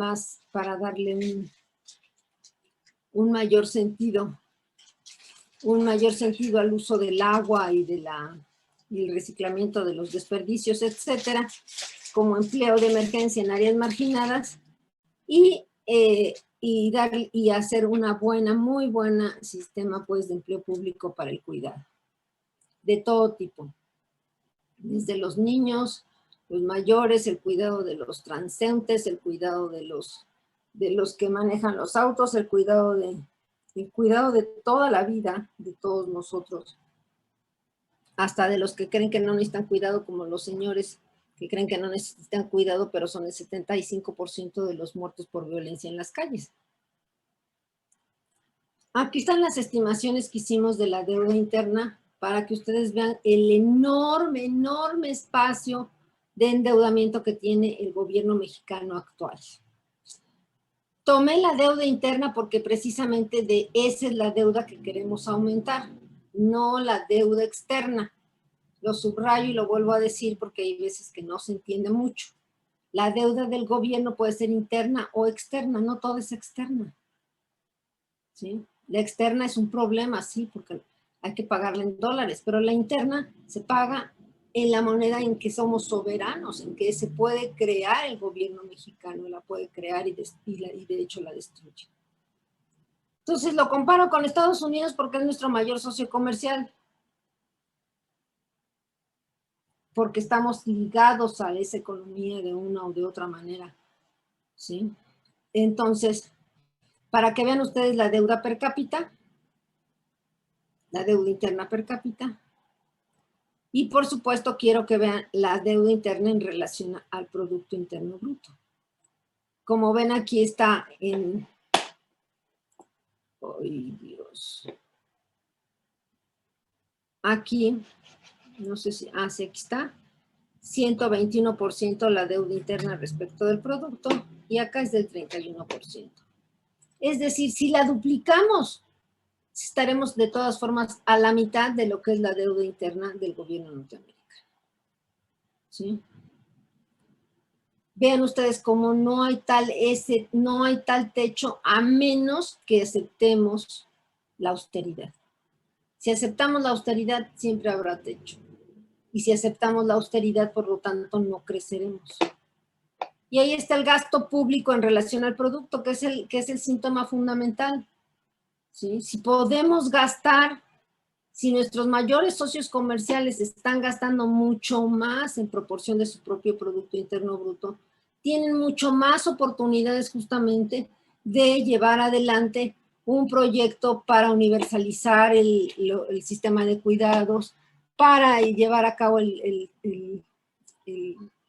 un mayor sentido al uso del agua y el reciclamiento de los desperdicios, etcétera, como empleo de emergencia en áreas marginadas, y hacer muy buena sistema pues de empleo público para el cuidado, de todo tipo, desde los niños, los mayores, el cuidado de los transeúntes, el cuidado de los que manejan los autos, el cuidado de toda la vida, de todos nosotros, hasta de los que creen que no necesitan cuidado, como los señores que creen que no necesitan cuidado, pero son el 75% de los muertos por violencia en las calles. Aquí están las estimaciones que hicimos de la deuda interna para que ustedes vean el enorme, enorme espacio de endeudamiento que tiene el gobierno mexicano actual. Tomé la deuda interna porque precisamente esa es la deuda que queremos aumentar, no la deuda externa. Lo subrayo y lo vuelvo a decir porque hay veces que no se entiende mucho. La deuda del gobierno puede ser interna o externa, no toda es externa. ¿Sí? La externa es un problema, sí, porque hay que pagarla en dólares, pero la interna se paga en la moneda en que somos soberanos, en que se puede crear el gobierno mexicano, la puede crear y de hecho la destruye. Entonces lo comparo con Estados Unidos porque es nuestro mayor socio comercial, porque estamos ligados a esa economía de una o de otra manera, ¿sí? Entonces, para que vean ustedes la deuda per cápita, la deuda interna per cápita, y por supuesto quiero que vean la deuda interna en relación al Producto Interno Bruto. Como ven aquí está en... ¡Ay, Dios! Aquí, no sé si... Ah, sí, aquí está. 121% la deuda interna respecto del producto y acá es del 31%. Es decir, si la duplicamos, estaremos de todas formas a la mitad de lo que es la deuda interna del gobierno norteamericano. ¿Sí? Vean ustedes cómo no hay tal techo a menos que aceptemos la austeridad. Si aceptamos la austeridad, siempre habrá techo. Y si aceptamos la austeridad, por lo tanto, no creceremos. Y ahí está el gasto público en relación al producto, que es el síntoma fundamental. ¿Sí? Si podemos gastar, si nuestros mayores socios comerciales están gastando mucho más en proporción de su propio Producto Interno Bruto, tienen mucho más oportunidades justamente de llevar adelante un proyecto para universalizar el sistema de cuidados, para llevar a cabo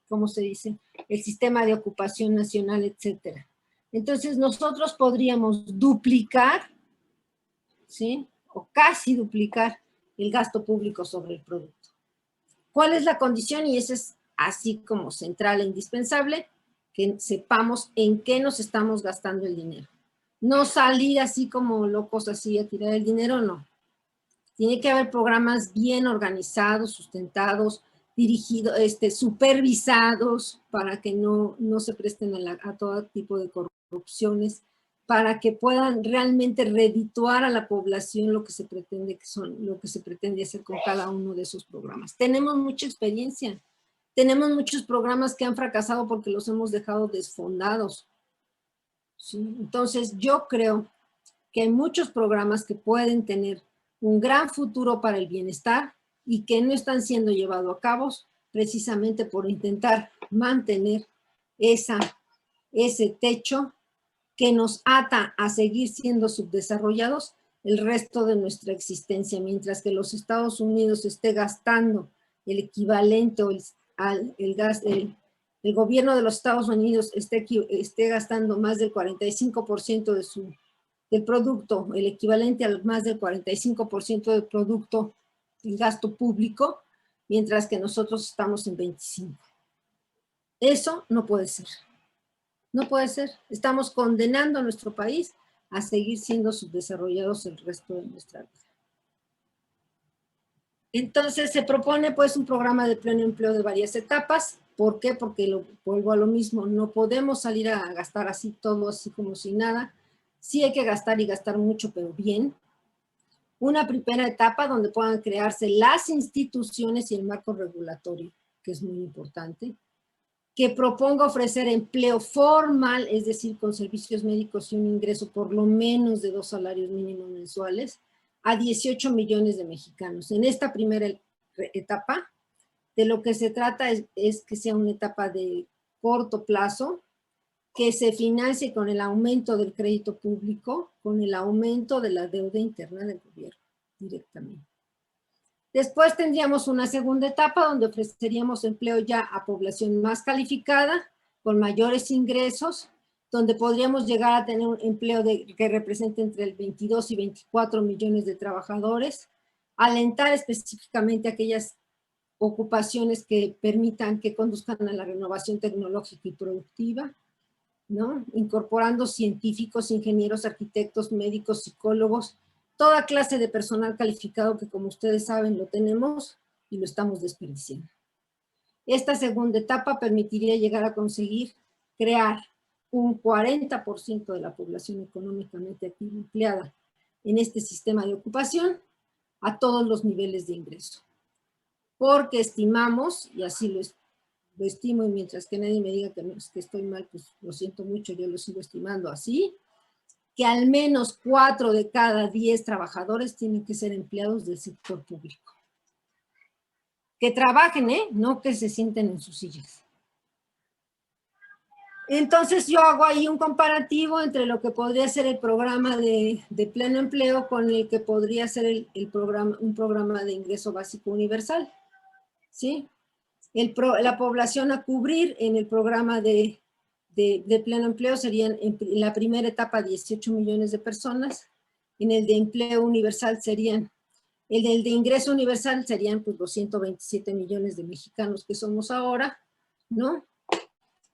¿cómo se dice? El sistema de ocupación nacional, etcétera. Entonces nosotros podríamos duplicar, ¿sí? O casi duplicar el gasto público sobre el producto. ¿Cuál es la condición? Y eso es así como central e indispensable, que sepamos en qué nos estamos gastando el dinero. No salir así como locos así a tirar el dinero, no. Tiene que haber programas bien organizados, sustentados, dirigidos, supervisados para que no se presten a todo tipo de corrupciones, para que puedan realmente redituar a la población lo que se pretende hacer con cada uno de esos programas. Tenemos mucha experiencia, tenemos muchos programas que han fracasado porque los hemos dejado desfondados. ¿Sí? Entonces yo creo que hay muchos programas que pueden tener un gran futuro para el bienestar y que no están siendo llevados a cabo precisamente por intentar mantener ese techo que nos ata a seguir siendo subdesarrollados el resto de nuestra existencia, mientras que los Estados Unidos esté gastando el equivalente el gobierno de los Estados Unidos esté gastando más del 45% del producto, el equivalente al más del 45% del producto del gasto público, mientras que nosotros estamos en 25%. Eso no puede ser. No puede ser. Estamos condenando a nuestro país a seguir siendo subdesarrollados el resto de nuestra vida. Entonces se propone pues un programa de pleno empleo de varias etapas. ¿Por qué? Porque vuelvo a lo mismo, no podemos salir a gastar así todo, así como si nada. Sí hay que gastar y gastar mucho, pero bien. Una primera etapa donde puedan crearse las instituciones y el marco regulatorio, que es muy importante. Que proponga ofrecer empleo formal, es decir, con servicios médicos y un ingreso por lo menos de 2 salarios mínimos mensuales, a 18 millones de mexicanos. En esta primera etapa, de lo que se trata es que sea una etapa de corto plazo, que se financie con el aumento del crédito público, con el aumento de la deuda interna del gobierno directamente. Después tendríamos una segunda etapa donde ofreceríamos empleo ya a población más calificada, con mayores ingresos, donde podríamos llegar a tener un empleo que represente entre el 22 y 24 millones de trabajadores, alentar específicamente aquellas ocupaciones que permitan que conduzcan a la renovación tecnológica y productiva, ¿no? Incorporando científicos, ingenieros, arquitectos, médicos, psicólogos, toda clase de personal calificado que, como ustedes saben, lo tenemos y lo estamos desperdiciando. Esta segunda etapa permitiría llegar a conseguir crear un 40% de la población económicamente activa empleada en este sistema de ocupación a todos los niveles de ingreso. Porque estimamos, y así lo estimo, y mientras que nadie me diga que estoy mal, pues lo siento mucho, yo lo sigo estimando así, que al menos 4 de cada 10 trabajadores tienen que ser empleados del sector público. Que trabajen, no que se sienten en sus sillas. Entonces yo hago ahí un comparativo entre lo que podría ser el programa de pleno empleo con el que podría ser un programa de ingreso básico universal, ¿sí? La población a cubrir en el programa de pleno empleo serían en la primera etapa 18 millones de personas, en el de empleo universal serían, el de ingreso universal serían pues 227 millones de mexicanos que somos ahora, ¿no?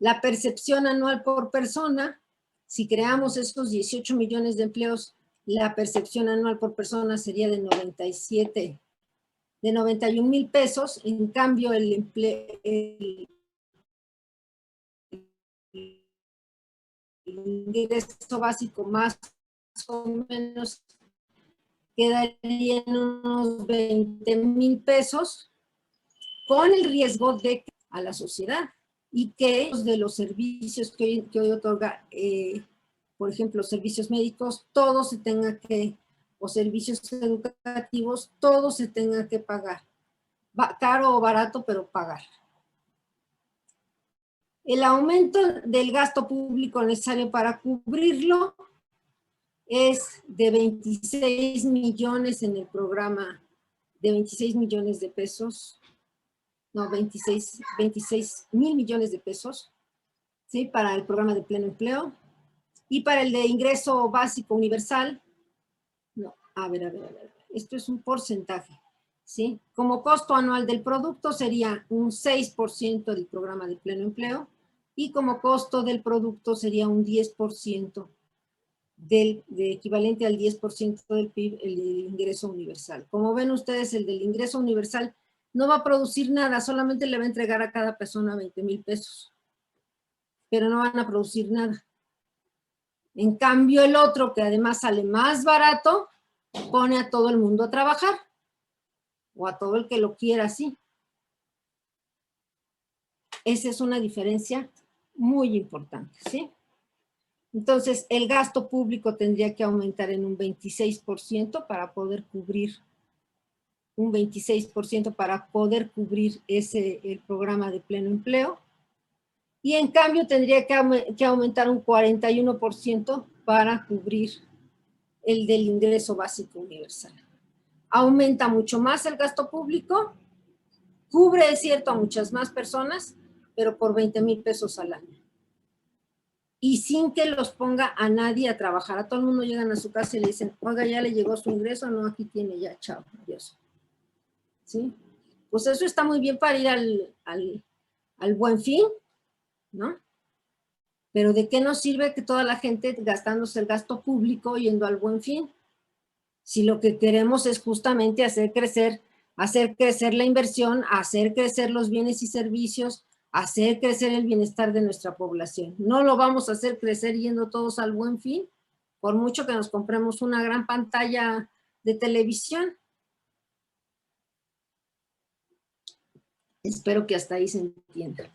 La percepción anual por persona, si creamos estos 18 millones de empleos, la percepción anual por persona sería de 91,000 pesos, en cambio el ingreso básico más o menos quedaría en unos 20,000 pesos, con el riesgo de que a la sociedad y que de los servicios que hoy otorga, por ejemplo, servicios médicos, todo se tenga que, o servicios educativos, todo se tenga que pagar. Caro o barato, pero pagar. El aumento del gasto público necesario para cubrirlo es de 26 millones en el programa, de 26 millones de pesos, no, 26 mil millones de pesos, ¿sí? Para el programa de pleno empleo. Y para el de ingreso básico universal, no, a ver, esto es un porcentaje, ¿sí? Como costo anual del producto sería un 6% del programa de pleno empleo y como costo del producto sería un 10% de equivalente al 10% del PIB, el de ingreso universal. Como ven ustedes, el del ingreso universal no va a producir nada, solamente le va a entregar a cada persona 20,000 pesos, pero no van a producir nada. En cambio, el otro, que además sale más barato, pone a todo el mundo a trabajar, o a todo el que lo quiera así. Esa es una diferencia muy importante, ¿sí? Entonces, el gasto público tendría que aumentar en un 26% para poder cubrir, un 26% para poder cubrir el programa de pleno empleo. Y en cambio tendría que aumentar un 41% para cubrir el del ingreso básico universal. Aumenta mucho más el gasto público, cubre, es cierto, a muchas más personas, pero por 20,000 pesos al año. Y sin que los ponga a nadie a trabajar. A todo el mundo llegan a su casa y le dicen, oiga, ya le llegó su ingreso, no, aquí tiene ya, chao, adiós. ¿Sí? Pues eso está muy bien para ir al Buen Fin, ¿no? Pero ¿de qué nos sirve que toda la gente gastándose el gasto público yendo al Buen Fin? Si lo que queremos es justamente hacer crecer hacer crecer la inversión, hacer crecer los bienes y servicios, hacer crecer el bienestar de nuestra población. No lo vamos a hacer crecer yendo todos al Buen Fin, por mucho que nos compremos una gran pantalla de televisión. Espero que hasta ahí se entienda.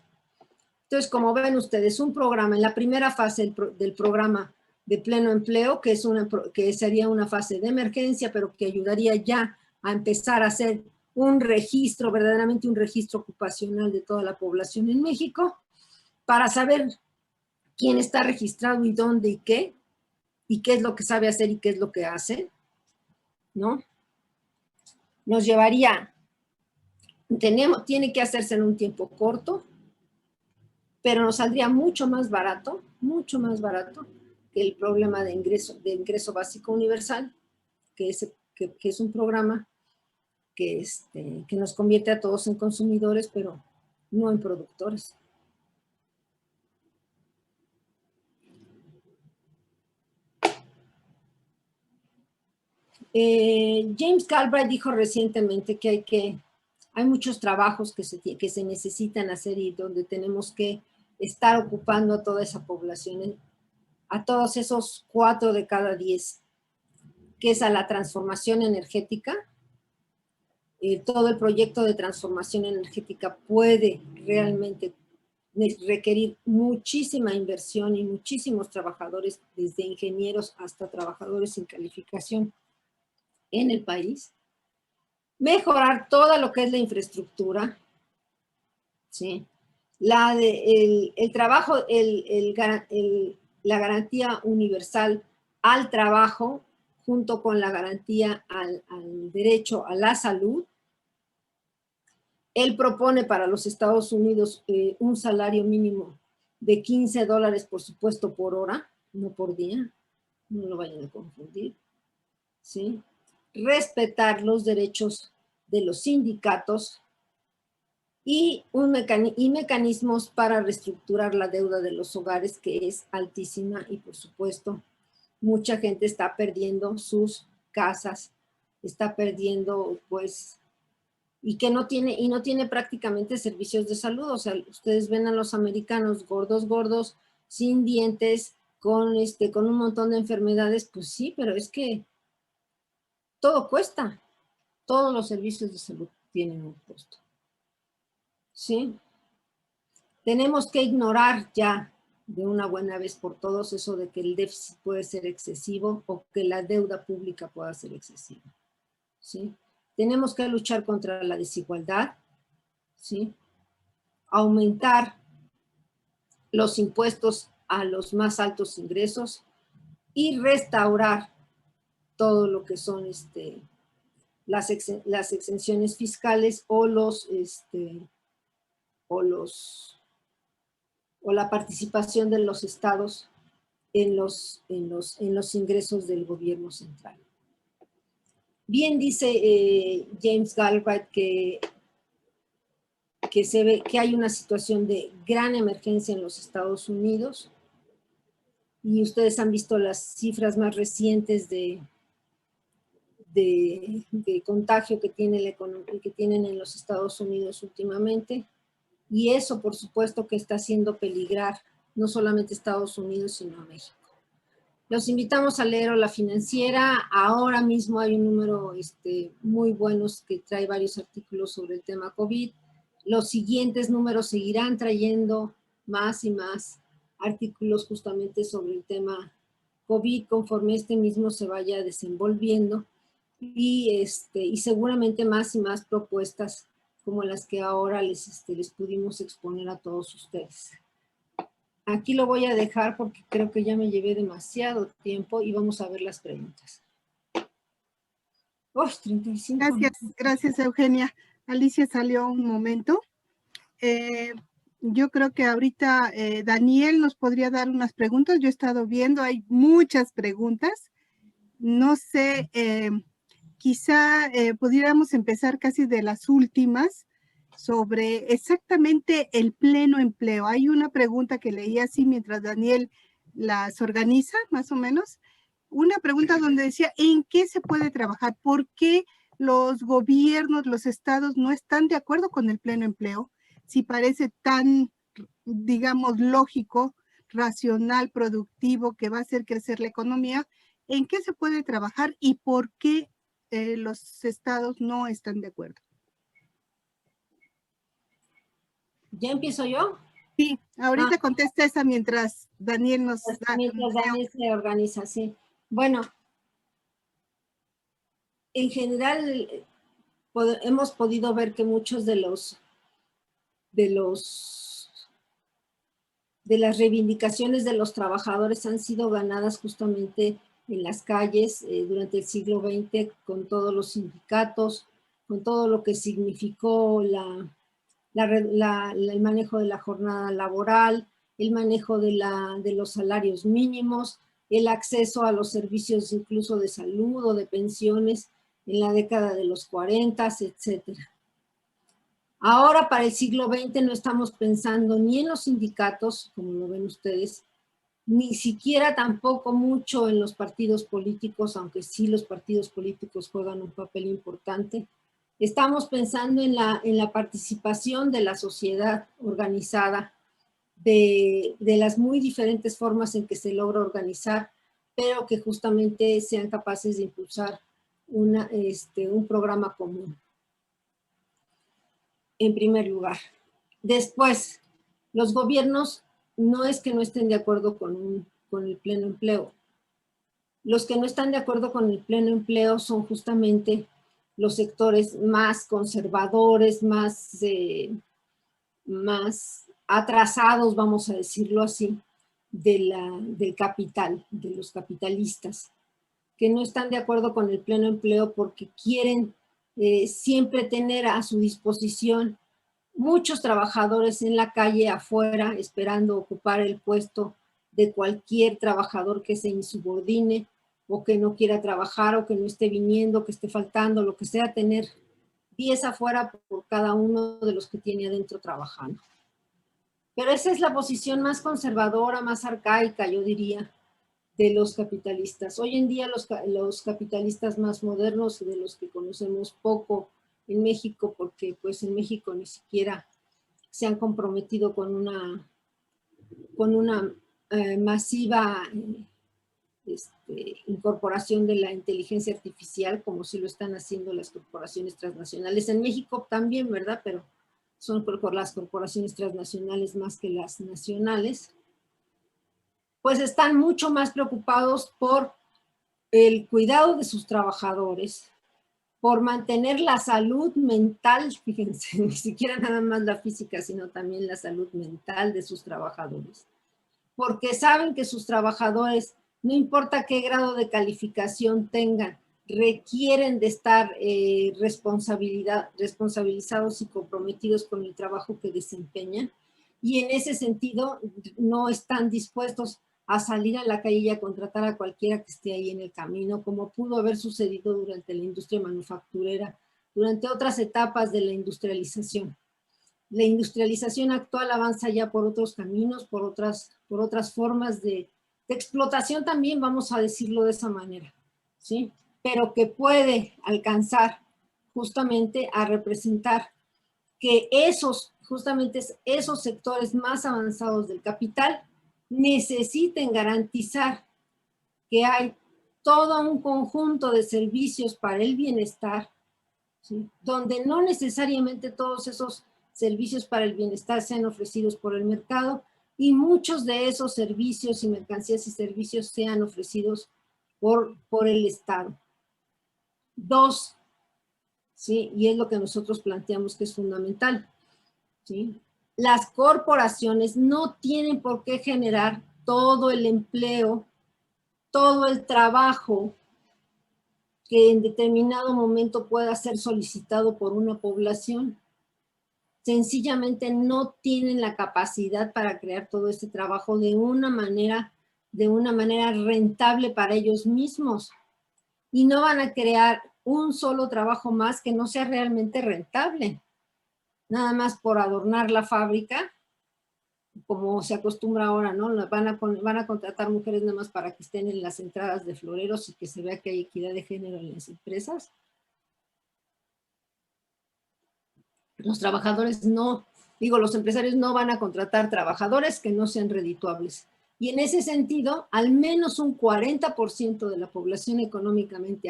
Entonces, como ven ustedes, un programa, en la primera fase del programa de pleno empleo, que sería una fase de emergencia, pero que ayudaría ya a empezar a hacer un registro, verdaderamente un registro ocupacional de toda la población en México, para saber quién está registrado y dónde y qué es lo que sabe hacer y qué es lo que hace, ¿no? Nos llevaría, tiene que hacerse en un tiempo corto, pero nos saldría mucho más barato que el problema de ingreso básico universal, que es un programa que nos convierte a todos en consumidores, pero no en productores. James Galbraith dijo recientemente que hay muchos trabajos que se necesitan hacer y donde tenemos que estar ocupando a toda esa población, a todos esos 4 de cada 10, que es a la transformación energética. Todo el proyecto de transformación energética puede realmente requerir muchísima inversión y muchísimos trabajadores, desde ingenieros hasta trabajadores sin calificación en el país. Mejorar todo lo que es la infraestructura, ¿sí? La garantía universal al trabajo, junto con la garantía al derecho a la salud. Él propone para los Estados Unidos un salario mínimo de $15, por supuesto, por hora, no por día, no lo vayan a confundir, ¿sí? Respetar los derechos de los sindicatos y mecanismos para reestructurar la deuda de los hogares, que es altísima, y por supuesto mucha gente está perdiendo sus casas, está perdiendo pues, y no tiene prácticamente servicios de salud. O sea, ustedes ven a los americanos gordos, sin dientes, con un montón de enfermedades. Pues sí, pero es que todo cuesta. Todos los servicios de salud tienen un costo. ¿Sí? Tenemos que ignorar ya de una buena vez por todos eso de que el déficit puede ser excesivo o que la deuda pública pueda ser excesiva. ¿Sí? Tenemos que luchar contra la desigualdad, ¿sí? Aumentar los impuestos a los más altos ingresos y restaurar todo lo que son las exenciones fiscales o la participación de los estados en los ingresos del gobierno central. Bien dice James Galbraith que se ve que hay una situación de gran emergencia en los Estados Unidos, y ustedes han visto las cifras más recientes de contagio que tienen en los Estados Unidos últimamente, y eso por supuesto que está haciendo peligrar no solamente Estados Unidos sino a México. Los invitamos a leer La Financiera. Ahora mismo hay un número muy buenos que trae varios artículos sobre el tema COVID. Los siguientes números seguirán trayendo más y más artículos justamente sobre el tema COVID conforme mismo se vaya desenvolviendo, y seguramente más y más propuestas como las que ahora les pudimos exponer a todos ustedes. Aquí lo voy a dejar porque creo que ya me llevé demasiado tiempo y vamos a ver las preguntas. ¡Oh, 35! Gracias, Eugenia. Alicia salió un momento. Yo creo que ahorita Daniel nos podría dar unas preguntas. Yo he estado viendo, hay muchas preguntas. No sé, quizá pudiéramos empezar casi de las últimas, sobre exactamente el pleno empleo. Hay una pregunta que leí así mientras Daniel las organiza, más o menos. Una pregunta donde decía, ¿en qué se puede trabajar? ¿Por qué los gobiernos, los estados no están de acuerdo con el pleno empleo, si parece tan, digamos, lógico, racional, productivo, que va a hacer crecer la economía, ¿en qué se puede trabajar y por qué los estados no están de acuerdo? ¿Ya empiezo yo? Sí, ahorita contesta esa mientras Daniel nos da. Mientras Daniel se organiza, sí. Bueno, en general hemos podido ver que muchos de las reivindicaciones de los trabajadores han sido ganadas justamente en las calles durante el siglo XX con todos los sindicatos, con todo lo que significó el manejo de la jornada laboral, el manejo de los salarios mínimos, el acceso a los servicios incluso de salud o de pensiones en la década de los 40, etcétera. Ahora, para el siglo XX, no estamos pensando ni en los sindicatos, como lo ven ustedes, ni siquiera tampoco mucho en los partidos políticos, aunque sí los partidos políticos juegan un papel importante. Estamos pensando en la participación de la sociedad organizada, de las muy diferentes formas en que se logra organizar, pero que justamente sean capaces de impulsar un programa común. En primer lugar. Después, los gobiernos no es que no estén de acuerdo con el pleno empleo. Los que no están de acuerdo con el pleno empleo son justamente los sectores más conservadores, más atrasados, vamos a decirlo así, del capital, de los capitalistas, que no están de acuerdo con el pleno empleo porque quieren siempre tener a su disposición muchos trabajadores en la calle afuera esperando ocupar el puesto de cualquier trabajador que se insubordine o que no quiera trabajar o que no esté viniendo, que esté faltando, lo que sea, tener 10 afuera por cada uno de los que tiene adentro trabajando. Pero esa es la posición más conservadora, más arcaica, yo diría, de los capitalistas. Hoy en día los capitalistas más modernos, de los que conocemos poco en México, porque pues en México ni siquiera se han comprometido con una masiva incorporación de la inteligencia artificial, como sí lo están haciendo las corporaciones transnacionales. En México también, ¿verdad? Pero son por las corporaciones transnacionales más que las nacionales. Pues están mucho más preocupados por el cuidado de sus trabajadores, por mantener la salud mental, fíjense, ni siquiera nada más la física, sino también la salud mental de sus trabajadores. Porque saben que sus trabajadores, no importa qué grado de calificación tengan, requieren de estar responsabilizados y comprometidos con el trabajo que desempeñan. Y en ese sentido no están dispuestos a salir a la calle y a contratar a cualquiera que esté ahí en el camino, como pudo haber sucedido durante la industria manufacturera, durante otras etapas de la industrialización. La industrialización actual avanza ya por otros caminos, por otras formas de explotación también, vamos a decirlo de esa manera, ¿sí? Pero que puede alcanzar justamente a representar que justamente esos sectores más avanzados del capital necesiten garantizar que hay todo un conjunto de servicios para el bienestar, ¿sí? Donde no necesariamente todos esos servicios para el bienestar sean ofrecidos por el mercado y muchos de esos servicios y mercancías y servicios sean ofrecidos por el Estado. Dos, ¿sí? Y es lo que nosotros planteamos que es fundamental, ¿sí? Las corporaciones no tienen por qué generar todo el empleo, todo el trabajo que en determinado momento pueda ser solicitado por una población. Sencillamente no tienen la capacidad para crear todo este trabajo de una manera rentable para ellos mismos. Y no van a crear un solo trabajo más que no sea realmente rentable. Nada más por adornar la fábrica, como se acostumbra ahora, ¿no? Van a contratar mujeres nada más para que estén en las entradas de floreros y que se vea que hay equidad de género en las empresas. Los trabajadores no, los empresarios no van a contratar trabajadores que no sean redituables. Y en ese sentido, al menos un 40% de la población económicamente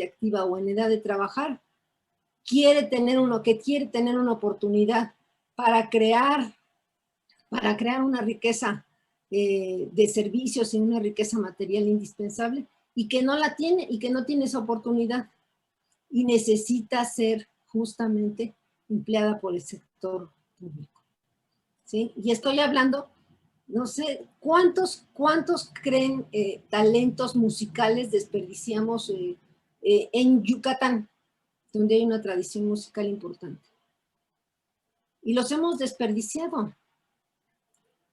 activa o en edad de trabajar quiere tener una oportunidad para crear una riqueza de servicios y una riqueza material indispensable, y que no la tiene, y que no tiene esa oportunidad, y necesita ser justamente empleada por el sector público, ¿sí? Y estoy hablando, no sé, ¿cuántos creen talentos musicales desperdiciamos en Yucatán, donde hay una tradición musical importante? Y los hemos desperdiciado.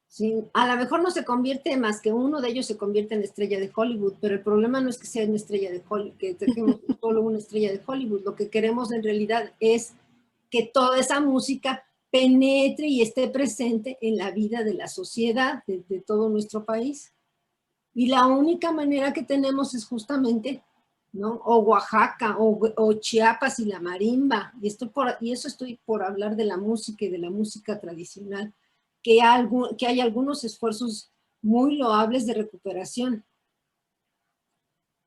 Sí, a lo mejor no se convierte más que uno de ellos se convierte en estrella de Hollywood, pero el problema no es que sea una estrella de Hollywood, que tengamos solo una estrella de Hollywood. Lo que queremos en realidad es que toda esa música penetre y esté presente en la vida de la sociedad, de todo nuestro país. Y la única manera que tenemos es justamente, ¿no? O Oaxaca, o Chiapas y la marimba. Y eso estoy por hablar de la música y de la música tradicional. Que hay algunos esfuerzos muy loables de recuperación,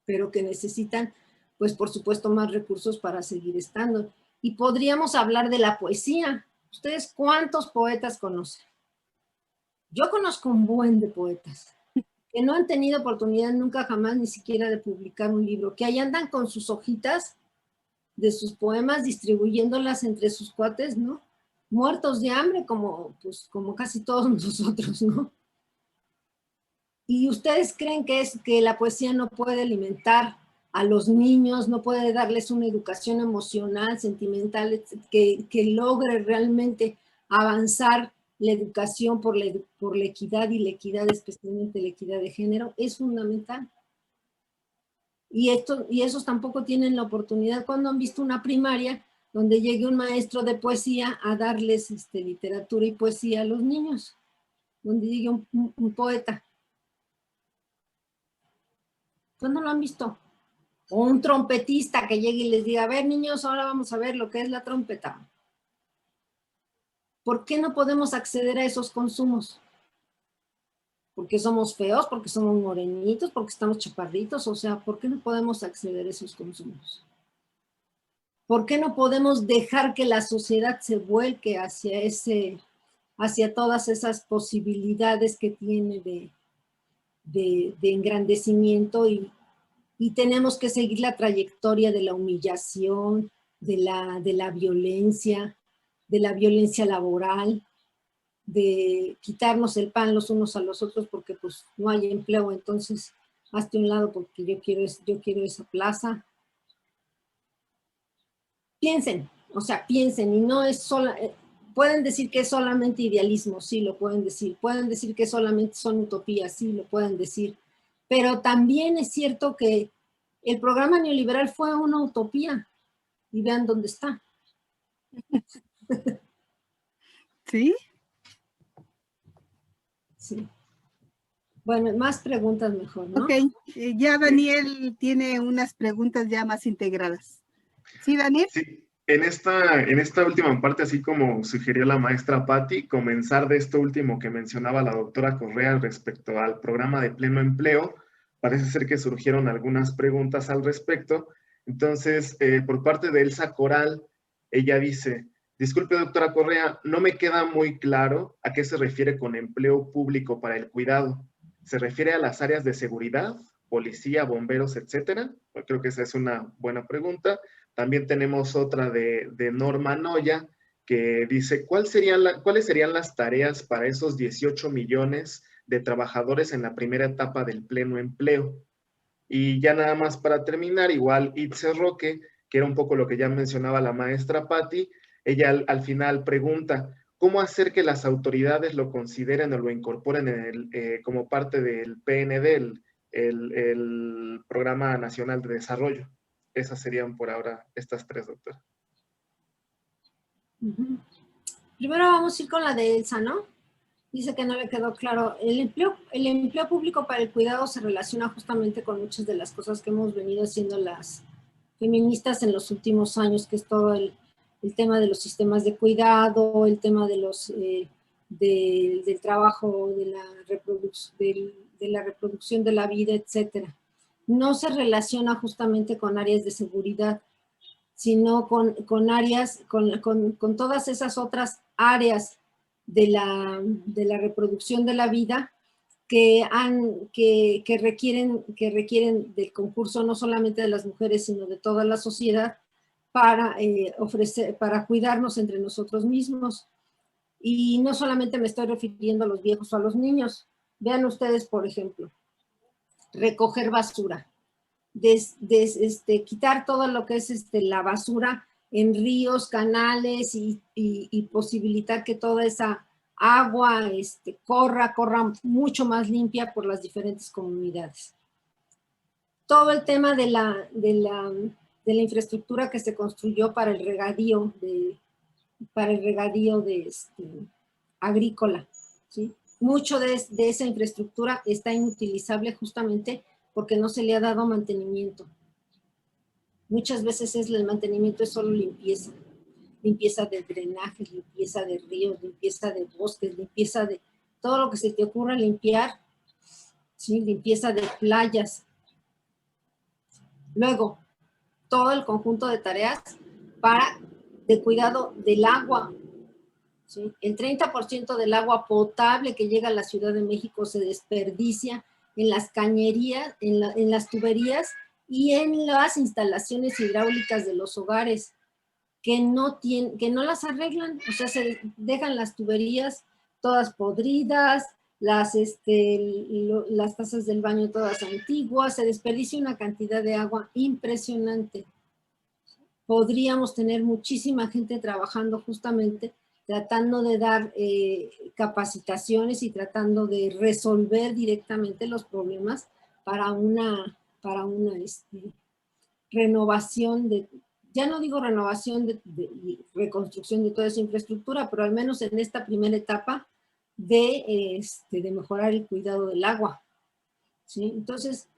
pero que necesitan, pues por supuesto, más recursos para seguir estando. Y podríamos hablar de la poesía. ¿Ustedes cuántos poetas conocen? Yo conozco un buen de poetas que no han tenido oportunidad nunca jamás ni siquiera de publicar un libro, que ahí andan con sus hojitas de sus poemas distribuyéndolas entre sus cuates, ¿no? Muertos de hambre como casi todos nosotros, ¿no? ¿Y ustedes creen que la poesía no puede alimentar a los niños, no puede darles una educación emocional, sentimental, que logre realmente avanzar la educación por la equidad, y la equidad, especialmente la equidad de género? Es fundamental. Y esos tampoco tienen la oportunidad. Cuando han visto una primaria donde llegue un maestro de poesía a darles literatura y poesía a los niños, donde llegue un poeta? ¿Cuándo lo han visto? O un trompetista que llegue y les diga, a ver, niños, ahora vamos a ver lo que es la trompeta. ¿Por qué no podemos acceder a esos consumos? ¿Porque somos feos? ¿Porque somos morenitos? ¿Porque estamos chaparritos? O sea, ¿por qué no podemos acceder a esos consumos? ¿Por qué no podemos dejar que la sociedad se vuelque hacia todas esas posibilidades que tiene de engrandecimiento, y tenemos que seguir la trayectoria de la humillación, de la violencia laboral, de quitarnos el pan los unos a los otros porque pues no hay empleo, entonces hazte un lado porque yo quiero esa plaza? Piensen, y no es solo, pueden decir que es solamente idealismo, sí, lo pueden decir que solamente son utopías, sí, lo pueden decir, pero también es cierto que el programa neoliberal fue una utopía, y vean dónde está. ¿Sí? Sí. Bueno, más preguntas mejor, ¿no? Ok, ya Daniel tiene unas preguntas ya más integradas. ¿Sí, Daniel? Sí, en esta última parte, así como sugirió la maestra Patti, comenzar de esto último que mencionaba la doctora Correa respecto al programa de pleno empleo, parece ser que surgieron algunas preguntas al respecto. Entonces, por parte de Elsa Coral, ella dice, disculpe doctora Correa, no me queda muy claro a qué se refiere con empleo público para el cuidado. ¿Se refiere a las áreas de seguridad, policía, bomberos, etcétera? Pues creo que esa es una buena pregunta. También tenemos otra de Norma Noya, que dice, ¿cuáles serían las tareas para esos 18 millones de trabajadores en la primera etapa del pleno empleo? Y ya nada más para terminar, igual Itze Roque, que era un poco lo que ya mencionaba la maestra Patti, ella al final pregunta, ¿cómo hacer que las autoridades lo consideren o lo incorporen como parte del PND, el Programa Nacional de Desarrollo? Esas serían por ahora estas tres, doctora. Primero vamos a ir con la de Elsa, ¿no? Dice que no le quedó claro. El empleo público para el cuidado se relaciona justamente con muchas de las cosas que hemos venido haciendo las feministas en los últimos años, que es todo el tema de los sistemas de cuidado, el tema de los, del trabajo, de la reproducción de la vida, etcétera. No se relaciona justamente con áreas de seguridad, sino con áreas, con todas esas otras áreas de la reproducción de la vida que requieren del concurso no solamente de las mujeres, sino de toda la sociedad para cuidarnos entre nosotros mismos. Y no solamente me estoy refiriendo a los viejos o a los niños. Vean ustedes, por ejemplo, recoger basura. Quitar todo lo que es la basura en ríos, canales y posibilitar que toda esa agua corra mucho más limpia por las diferentes comunidades. Todo el tema de la infraestructura que se construyó para el regadío agrícola, ¿sí? Mucho de esa infraestructura está inutilizable justamente porque no se le ha dado mantenimiento. Muchas veces el mantenimiento es solo limpieza. Limpieza de drenajes, limpieza de ríos, limpieza de bosques, limpieza de todo lo que se te ocurra limpiar, ¿sí? Limpieza de playas. Luego, todo el conjunto de tareas de cuidado del agua, ¿sí? El 30% del agua potable que llega a la Ciudad de México se desperdicia en las cañerías, en las tuberías y en las instalaciones hidráulicas de los hogares que no las arreglan. O sea, se dejan las tuberías todas podridas, las tazas del baño todas antiguas, se desperdicia una cantidad de agua impresionante. Podríamos tener muchísima gente trabajando justamente tratando de dar capacitaciones y tratando de resolver directamente los problemas para una renovación ya no digo renovación de reconstrucción de toda esa infraestructura, pero al menos en esta primera etapa de mejorar el cuidado del agua, ¿sí? Entonces,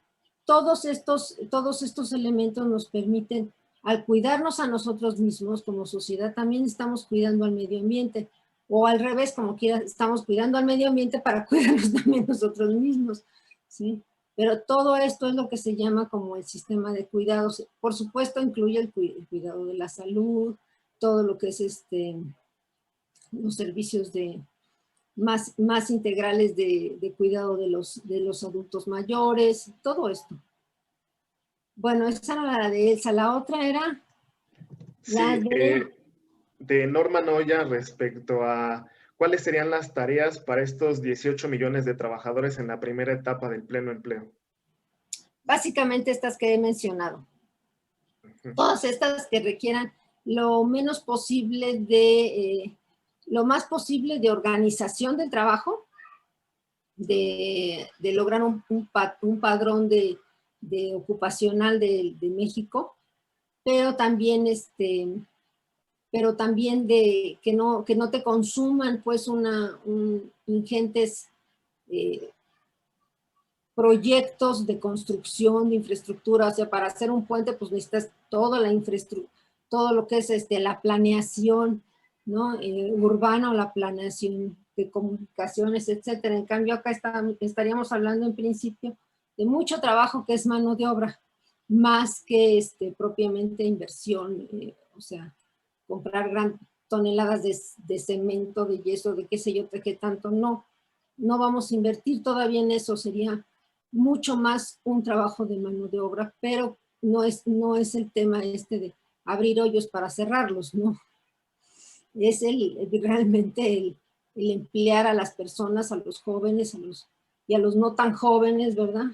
todos estos elementos nos permiten, al cuidarnos a nosotros mismos como sociedad, también estamos cuidando al medio ambiente, o al revés, como quiera, estamos cuidando al medio ambiente para cuidarnos también nosotros mismos, ¿sí? Pero todo esto es lo que se llama como el sistema de cuidados. Por supuesto, incluye el cuidado de la salud, todo lo que es los servicios más integrales de cuidado de los adultos mayores, todo esto. Bueno, esa era la de Elsa. La otra era la de Norma Noya respecto a cuáles serían las tareas para estos 18 millones de trabajadores en la primera etapa del pleno empleo. Básicamente estas que he mencionado. Todas estas que requieran lo más posible de organización del trabajo, de lograr un padrón de ocupacional de México, pero también de que no te consuman pues ingentes proyectos de construcción de infraestructura. O sea, para hacer un puente pues necesitas toda la infraestructura, todo lo que es la planeación, ¿no? Urbana, o la planeación de comunicaciones, etcétera. En cambio acá estaríamos hablando en principio de mucho trabajo que es mano de obra, más que propiamente inversión, o sea, comprar toneladas de cemento, de yeso, de qué sé yo, de qué tanto. No vamos a invertir todavía en eso, sería mucho más un trabajo de mano de obra, pero no es el tema de abrir hoyos para cerrarlos, no. Es realmente el emplear a las personas, a los jóvenes, y a los no tan jóvenes, ¿verdad?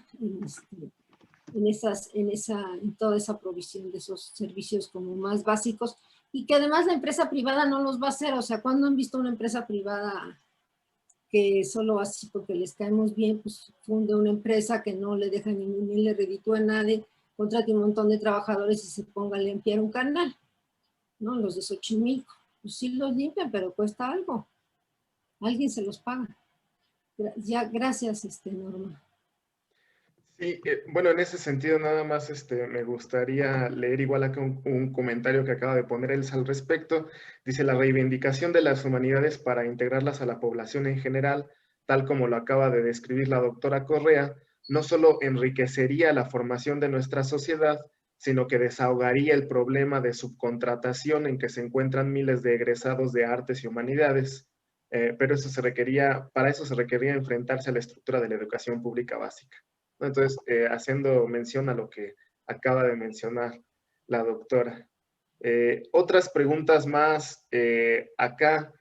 En toda esa provisión de esos servicios como más básicos, y que además la empresa privada no los va a hacer. O sea, ¿cuándo han visto una empresa privada que solo así porque les caemos bien, pues funde una empresa que no le deja ni le reditúa a nadie, contrate un montón de trabajadores y se ponga a limpiar un canal, ¿no? Los de Xochimilco, pues sí los limpian, pero cuesta algo. Alguien se los paga. Ya, gracias, Norma. Sí, bueno, en ese sentido nada más me gustaría leer igual acá un comentario que acaba de poner Elsa al respecto. Dice, la reivindicación de las humanidades para integrarlas a la población en general, tal como lo acaba de describir la doctora Correa, no solo enriquecería la formación de nuestra sociedad, sino que desahogaría el problema de subcontratación en que se encuentran miles de egresados de artes y humanidades. Pero para eso se requería enfrentarse a la estructura de la educación pública básica. Entonces, haciendo mención a lo que acaba de mencionar la doctora. Otras preguntas más acá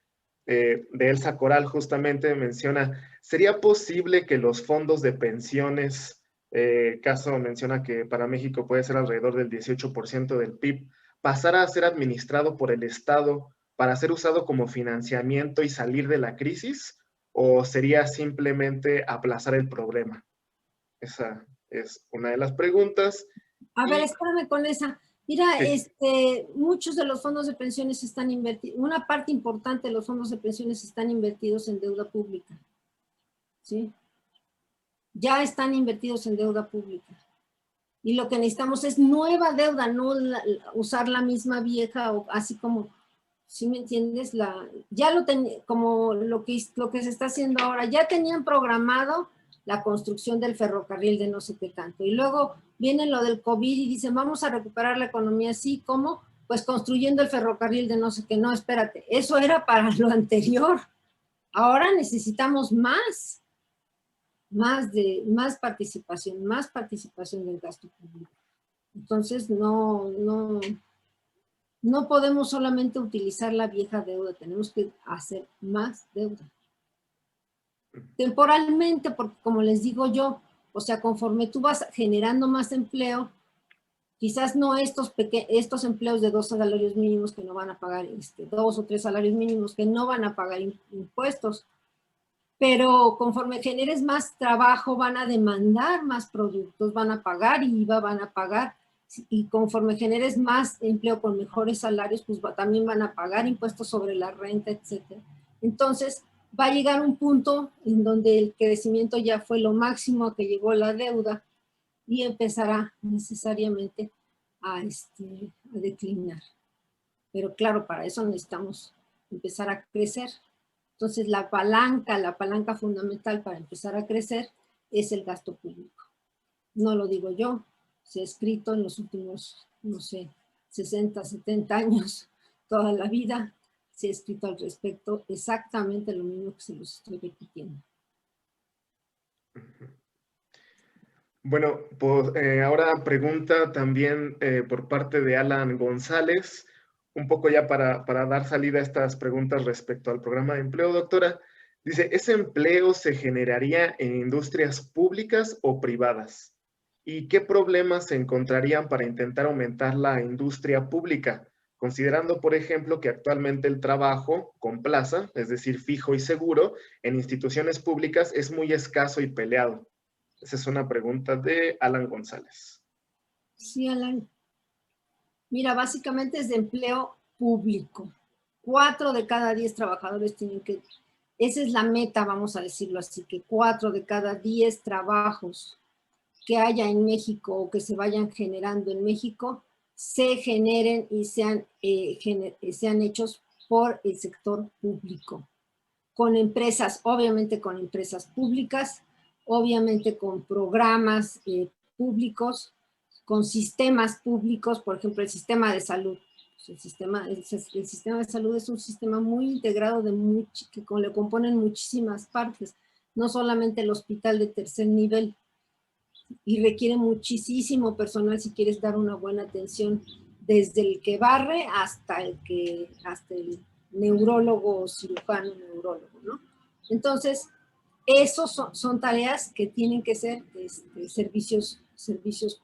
de Elsa Coral justamente menciona, ¿sería posible que los fondos de pensiones, caso menciona que para México puede ser alrededor del 18% del PIB, pasara a ser administrado por el Estado para ser usado como financiamiento y salir de la crisis? ¿O sería simplemente aplazar el problema? Esa es una de las preguntas. A ver, Y espérame con esa. Mira, sí, muchos de los fondos de pensiones están invertidos, una parte importante de los fondos de pensiones están invertidos en deuda pública, ¿sí? Ya están invertidos en deuda pública. Y lo que necesitamos es nueva deuda, no usar la misma vieja, o así como, ¿sí me entiendes? Como lo que se está haciendo ahora, ya tenían programado la construcción del ferrocarril de no sé qué tanto. Y luego viene lo del COVID y dicen, vamos a recuperar la economía así, ¿cómo? Pues construyendo el ferrocarril de no sé qué. No, espérate, eso era para lo anterior. Ahora necesitamos más participación del gasto público. Entonces, no podemos solamente utilizar la vieja deuda, tenemos que hacer más deuda. Temporalmente, porque como les digo yo, o sea, conforme tú vas generando más empleo, quizás no estos empleos de 2 salarios mínimos que no van a pagar, 2 o 3 salarios mínimos que no van a pagar impuestos, pero conforme generes más trabajo van a demandar más productos, van a pagar IVA, van a pagar, y conforme generes más empleo con mejores salarios, pues también van a pagar impuestos sobre la renta, etc. Entonces, va a llegar un punto en donde el crecimiento ya fue lo máximo a que llegó la deuda y empezará necesariamente a declinar. Pero claro, para eso necesitamos empezar a crecer. Entonces, la palanca fundamental para empezar a crecer es el gasto público. No lo digo yo, se ha escrito en los últimos, no sé, 60, 70 años, toda la vida, se ha escrito al respecto exactamente lo mismo que se los estoy repitiendo. bueno, pues ahora pregunta también por parte de Alan González, un poco ya para dar salida a estas preguntas respecto al programa de empleo, doctora. Dice, ¿ese empleo se generaría en industrias públicas o privadas? ¿Y qué problemas se encontrarían para intentar aumentar la industria pública? Considerando, por ejemplo, que actualmente el trabajo con plaza, es decir, fijo y seguro, en instituciones públicas es muy escaso y peleado. Esa es una pregunta de Alan González. Sí, Alan. Mira, básicamente es de empleo público. 4 de cada 10 trabajadores tienen que... Esa es la meta, vamos a decirlo así, que 4 de cada 10 trabajos que haya en México o que se vayan generando en México se generen y sean hechos por el sector público. Con empresas, obviamente con empresas públicas, obviamente con programas públicos, con sistemas públicos, por ejemplo, el sistema de salud. El sistema de salud es un sistema muy integrado que le componen muchísimas partes, no solamente el hospital de tercer nivel, y requiere muchísimo personal si quieres dar una buena atención, desde el que barre hasta el neurólogo o cirujano neurólogo, ¿no? Entonces, esos son tareas que tienen que ser servicios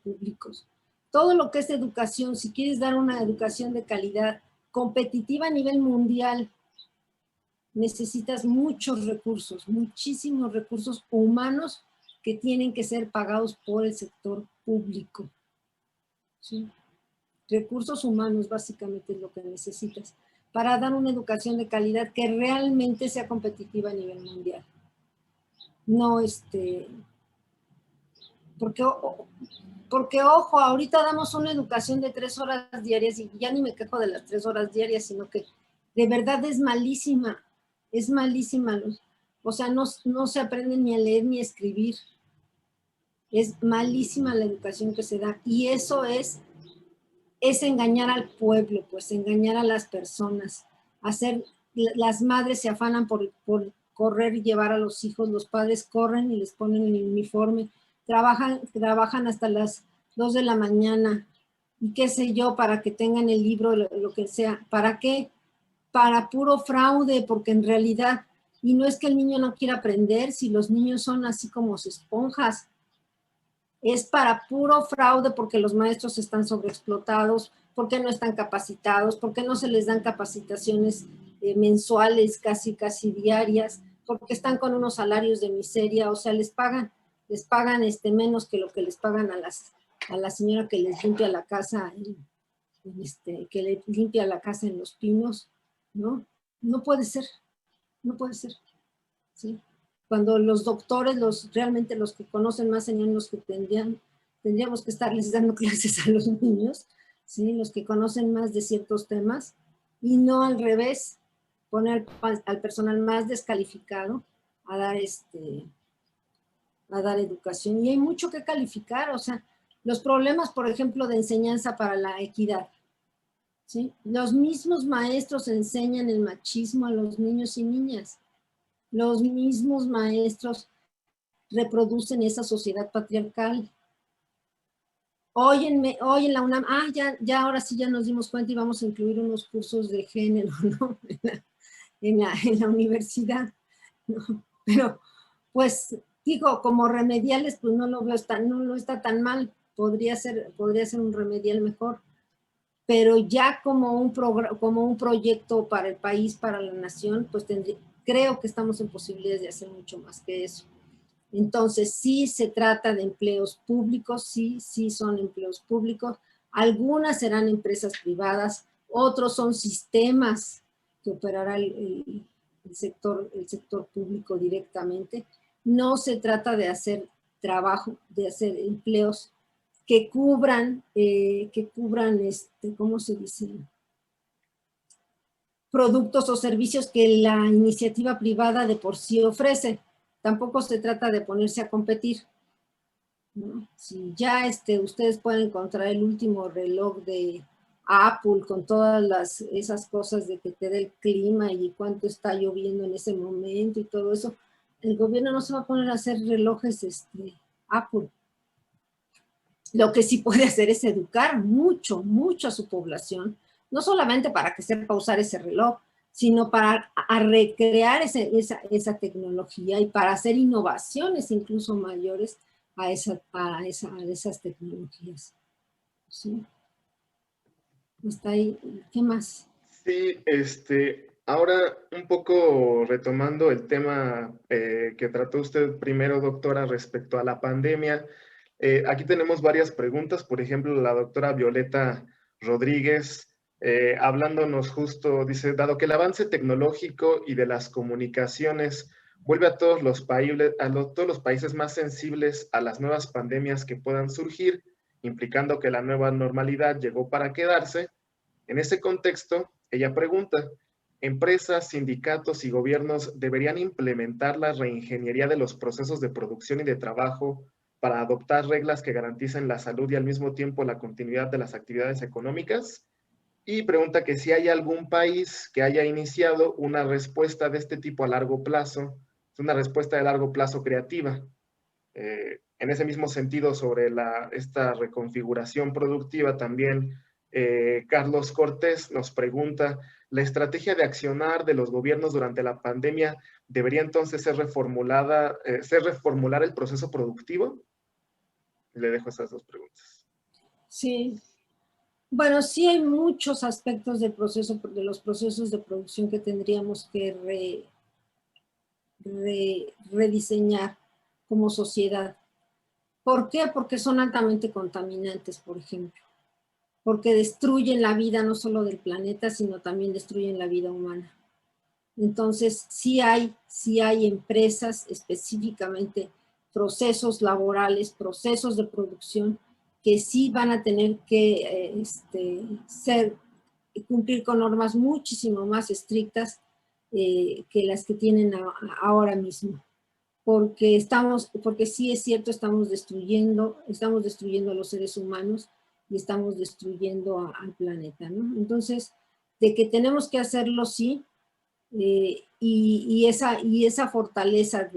públicos. Todo lo que es educación, si quieres dar una educación de calidad competitiva a nivel mundial, necesitas muchos recursos, muchísimos recursos humanos que tienen que ser pagados por el sector público. ¿Sí? Recursos humanos básicamente es lo que necesitas para dar una educación de calidad que realmente sea competitiva a nivel mundial. No, Porque ojo, ahorita damos una educación de 3 horas diarias y ya ni me quejo de las 3 horas diarias, sino que de verdad es malísima, o sea, no se aprende ni a leer ni a escribir. Es malísima la educación que se da y eso es engañar al pueblo, pues engañar a las personas. Las madres se afanan por correr y llevar a los hijos, los padres corren y les ponen el uniforme, trabajan hasta las 2 de la mañana y qué sé yo, para que tengan el libro, lo que sea. ¿Para qué? Para puro fraude, porque en realidad, y no es que el niño no quiera aprender, si los niños son así como esponjas, es para puro fraude porque los maestros están sobreexplotados, porque no están capacitados, porque no se les dan capacitaciones mensuales, casi diarias, porque están con unos salarios de miseria, o sea, les pagan menos que lo que les pagan a la señora que les limpia la casa, que le limpia la casa en Los Pinos, ¿no? No puede ser, ¿sí? Cuando los doctores, realmente los que conocen más, serían los que tendríamos que estarles dando clases a los niños, ¿sí? Los que conocen más de ciertos temas, y no al revés, poner al personal más descalificado a dar educación. Y hay mucho que calificar, o sea, los problemas, por ejemplo, de enseñanza para la equidad, ¿sí? Los mismos maestros enseñan el machismo a los niños y niñas. Los mismos maestros reproducen esa sociedad patriarcal. Hoy en la UNAM, ya ahora sí ya nos dimos cuenta y vamos a incluir unos cursos de género, ¿no? en la universidad, ¿no? Pero, pues, digo, como remediales, pues no lo está tan mal, podría ser un remedial mejor, pero ya como un proyecto para el país, para la nación, pues creo que estamos en posibilidades de hacer mucho más que eso. Entonces, sí se trata de empleos públicos, sí son empleos públicos. Algunas serán empresas privadas, otros son sistemas que operará el sector público directamente. No se trata de hacer trabajo, de hacer empleos que cubran, ¿cómo se dice? Productos o servicios que la iniciativa privada de por sí ofrece. Tampoco se trata de ponerse a competir, ¿no? Si ya ustedes pueden encontrar el último reloj de Apple con todas esas cosas de que te dé el clima y cuánto está lloviendo en ese momento y todo eso, el gobierno no se va a poner a hacer relojes Apple. Lo que sí puede hacer es educar mucho a su población, no solamente para que sepa usar ese reloj, sino para recrear esa tecnología y para hacer innovaciones incluso mayores a esas tecnologías. ¿Sí? ¿Está ahí? ¿Qué más? Sí, ahora un poco retomando el tema que trató usted primero, doctora, respecto a la pandemia. Aquí tenemos varias preguntas, por ejemplo, la doctora Violeta Rodríguez, hablándonos justo, dice, dado que el avance tecnológico y de las comunicaciones vuelve a todos los países más sensibles a las nuevas pandemias que puedan surgir, implicando que la nueva normalidad llegó para quedarse, en ese contexto, ella pregunta, ¿empresas, sindicatos y gobiernos deberían implementar la reingeniería de los procesos de producción y de trabajo para adoptar reglas que garanticen la salud y al mismo tiempo la continuidad de las actividades económicas? Y pregunta que si hay algún país que haya iniciado una respuesta de este tipo a largo plazo, una respuesta de largo plazo creativa. En ese mismo sentido, sobre esta reconfiguración productiva también, Carlos Cortés nos pregunta, ¿la estrategia de accionar de los gobiernos durante la pandemia debería entonces ser reformular el proceso productivo? Le dejo esas dos preguntas. Sí. Bueno, sí hay muchos aspectos de los procesos de producción que tendríamos que rediseñar como sociedad. ¿Por qué? Porque son altamente contaminantes, por ejemplo. Porque destruyen la vida no solo del planeta, sino también destruyen la vida humana. Entonces, sí hay empresas específicamente procesos laborales, procesos de producción, que sí van a tener que cumplir con normas muchísimo más estrictas que las que tienen ahora mismo. Porque sí es cierto, estamos destruyendo a los seres humanos y estamos destruyendo al planeta, ¿no? Entonces, de que tenemos que hacerlo, sí, y esa fortaleza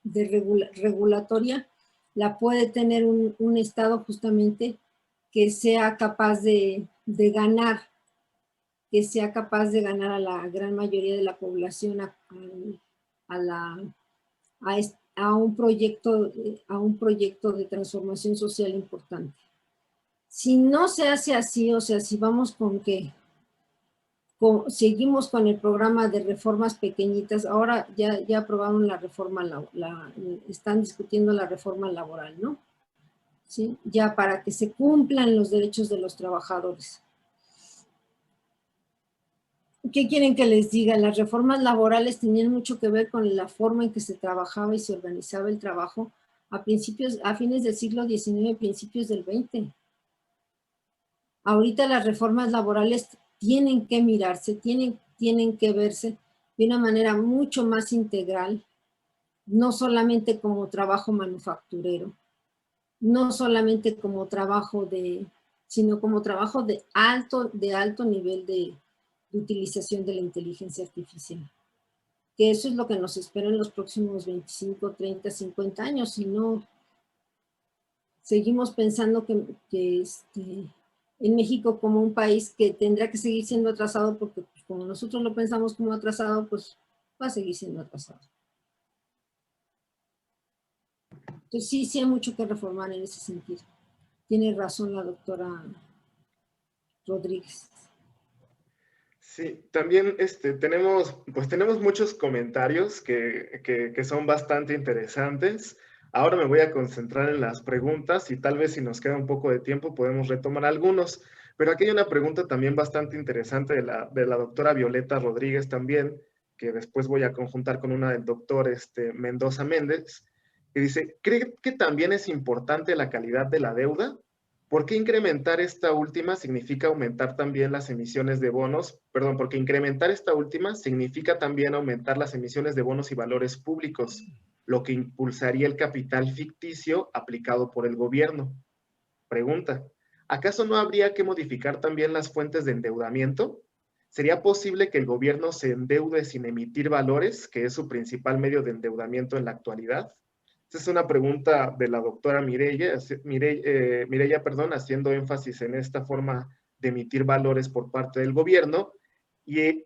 regulatoria la puede tener un Estado justamente que sea capaz de ganar, que sea capaz de ganar a la gran mayoría de la población a un proyecto de transformación social importante. Si no se hace así, o sea, si vamos seguimos con el programa de reformas pequeñitas, ahora ya aprobaron la reforma, están discutiendo la reforma laboral, ¿no? ¿Sí? Ya para que se cumplan los derechos de los trabajadores. ¿Qué quieren que les diga? Las reformas laborales tenían mucho que ver con la forma en que se trabajaba y se organizaba el trabajo a fines del siglo XIX, principios del XX. Ahorita las reformas laborales tienen que mirarse, tienen que verse de una manera mucho más integral, no solamente como trabajo manufacturero, no solamente como trabajo sino como trabajo de alto nivel de utilización de la inteligencia artificial. Que eso es lo que nos espera en los próximos 25, 30, 50 años, si no seguimos pensando que en México como un país que tendrá que seguir siendo atrasado, porque pues, como nosotros lo pensamos como atrasado, pues va a seguir siendo atrasado. Entonces sí hay mucho que reformar en ese sentido. Tiene razón la doctora Rodríguez. Sí, también tenemos muchos comentarios que son bastante interesantes. Ahora me voy a concentrar en las preguntas y tal vez si nos queda un poco de tiempo podemos retomar algunos. Pero aquí hay una pregunta también bastante interesante de la doctora Violeta Rodríguez también, que después voy a conjuntar con una del doctor Mendoza Méndez, que dice, ¿cree que también es importante la calidad de la deuda? ¿Por qué incrementar esta última significa aumentar también las emisiones de bonos? Perdón, porque incrementar esta última significa también aumentar las emisiones de bonos y valores públicos, lo que impulsaría el capital ficticio aplicado por el gobierno. Pregunta, ¿acaso no habría que modificar también las fuentes de endeudamiento? ¿Sería posible que el gobierno se endeude sin emitir valores, que es su principal medio de endeudamiento en la actualidad? Esta es una pregunta de la doctora Mireya, haciendo énfasis en esta forma de emitir valores por parte del gobierno. Y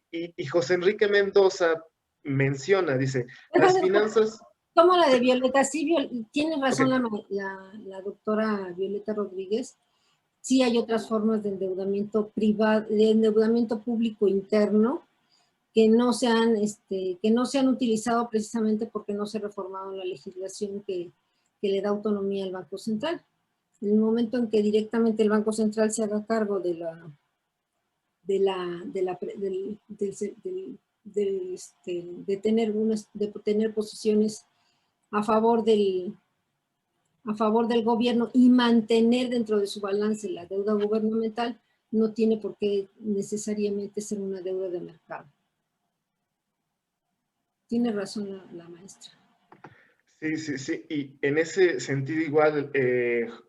José Enrique Mendoza menciona, dice, las finanzas... Tomo la de Violeta, sí, tiene razón la doctora Violeta Rodríguez. Sí hay otras formas de endeudamiento privado, de endeudamiento público interno, que no se han utilizado precisamente porque no se ha reformado la legislación que le da autonomía al Banco Central. En el momento en que directamente el Banco Central se haga cargo de tener posiciones a favor del gobierno y mantener dentro de su balance la deuda gubernamental, no tiene por qué necesariamente ser una deuda de mercado. Tiene razón la maestra. Sí. Y en ese sentido igual,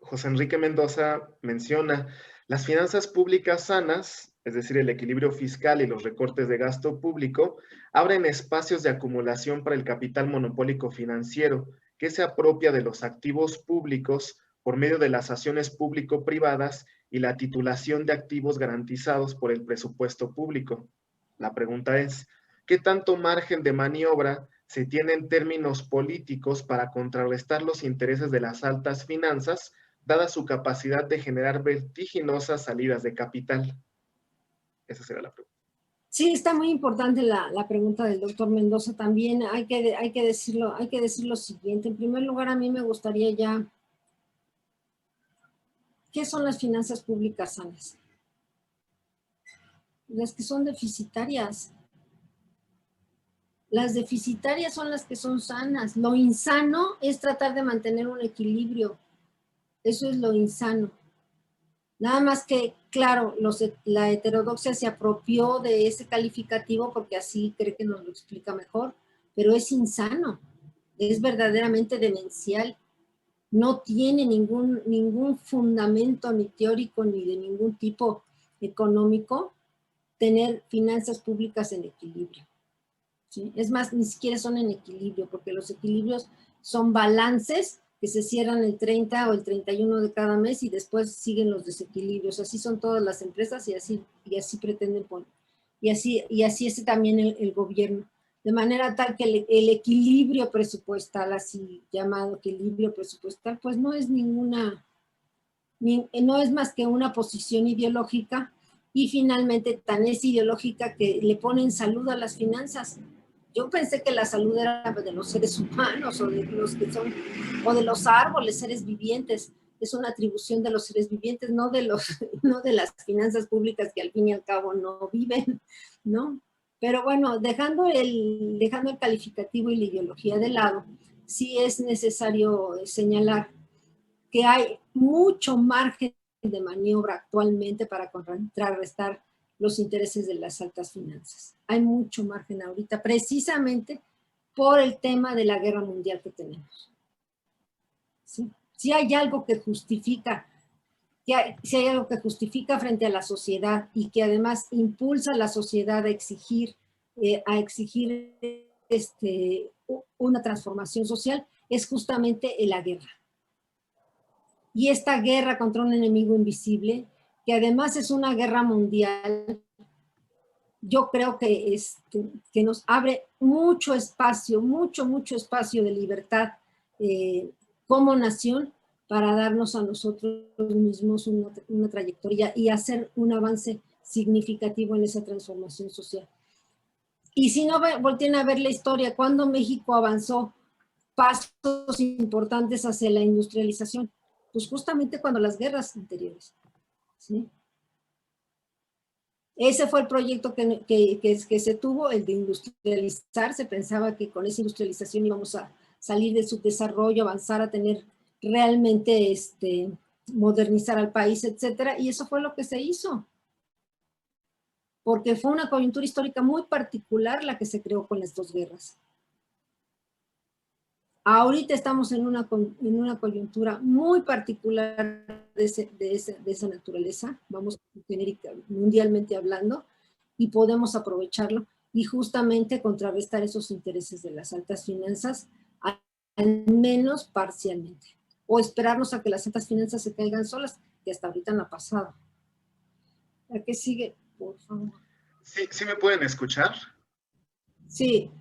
José Enrique Mendoza menciona, las finanzas públicas sanas, es decir, el equilibrio fiscal y los recortes de gasto público, abren espacios de acumulación para el capital monopólico financiero, que se apropia de los activos públicos por medio de las acciones público-privadas y la titulación de activos garantizados por el presupuesto público. La pregunta es, ¿qué tanto margen de maniobra se tiene en términos políticos para contrarrestar los intereses de las altas finanzas, dada su capacidad de generar vertiginosas salidas de capital? Esa será la pregunta. Sí, está muy importante la pregunta del doctor Mendoza también. Hay que decir lo siguiente. En primer lugar, a mí me gustaría ya, ¿qué son las finanzas públicas sanas? Las que son deficitarias. Las deficitarias son las que son sanas. Lo insano es tratar de mantener un equilibrio. Eso es lo insano. Nada más que, claro, la heterodoxia se apropió de ese calificativo porque así cree que nos lo explica mejor, pero es insano, es verdaderamente demencial. No tiene ningún fundamento ni teórico ni de ningún tipo económico tener finanzas públicas en equilibrio. ¿Sí? Es más, ni siquiera son en equilibrio, porque los equilibrios son balances que se cierran el 30 o el 31 de cada mes y después siguen los desequilibrios. Así son todas las empresas y así pretenden poner. Y así es también el gobierno. De manera tal que el equilibrio presupuestal, así llamado equilibrio presupuestal, pues no es no es más que una posición ideológica y finalmente tan es ideológica que le ponen salud a las finanzas. Yo pensé que la salud era de los seres humanos o de los que son, o de los árboles, seres vivientes. Es una atribución de los seres vivientes, no de las finanzas públicas que al fin y al cabo no viven, ¿no? Pero bueno, dejando el calificativo y la ideología de lado, sí es necesario señalar que hay mucho margen de maniobra actualmente para contrarrestar los intereses de las altas finanzas. Hay mucho margen ahorita, precisamente por el tema de la guerra mundial que tenemos. ¿Sí? Si hay algo que justifica, si hay algo que justifica frente a la sociedad y que además impulsa a la sociedad a exigir una transformación social, es justamente la guerra. Y esta guerra contra un enemigo invisible, que además es una guerra mundial, yo creo que nos abre mucho espacio, mucho espacio de libertad como nación para darnos a nosotros mismos una trayectoria y hacer un avance significativo en esa transformación social. Y si no, volteen a ver la historia, cuando México avanzó pasos importantes hacia la industrialización, pues justamente cuando las guerras anteriores, ¿sí? Ese fue el proyecto que se tuvo, el de industrializar. Se pensaba que con esa industrialización íbamos a salir del subdesarrollo, avanzar a tener realmente, modernizar al país, etcétera. Y eso fue lo que se hizo. Porque fue una coyuntura histórica muy particular la que se creó con las dos guerras. Ahorita estamos en una coyuntura muy particular de esa naturaleza, vamos genérica, mundialmente hablando, y podemos aprovecharlo y justamente contrarrestar esos intereses de las altas finanzas, al menos parcialmente. O esperarnos a que las altas finanzas se caigan solas, que hasta ahorita no ha pasado. ¿A qué sigue? Por favor. ¿Sí me pueden escuchar? Sí.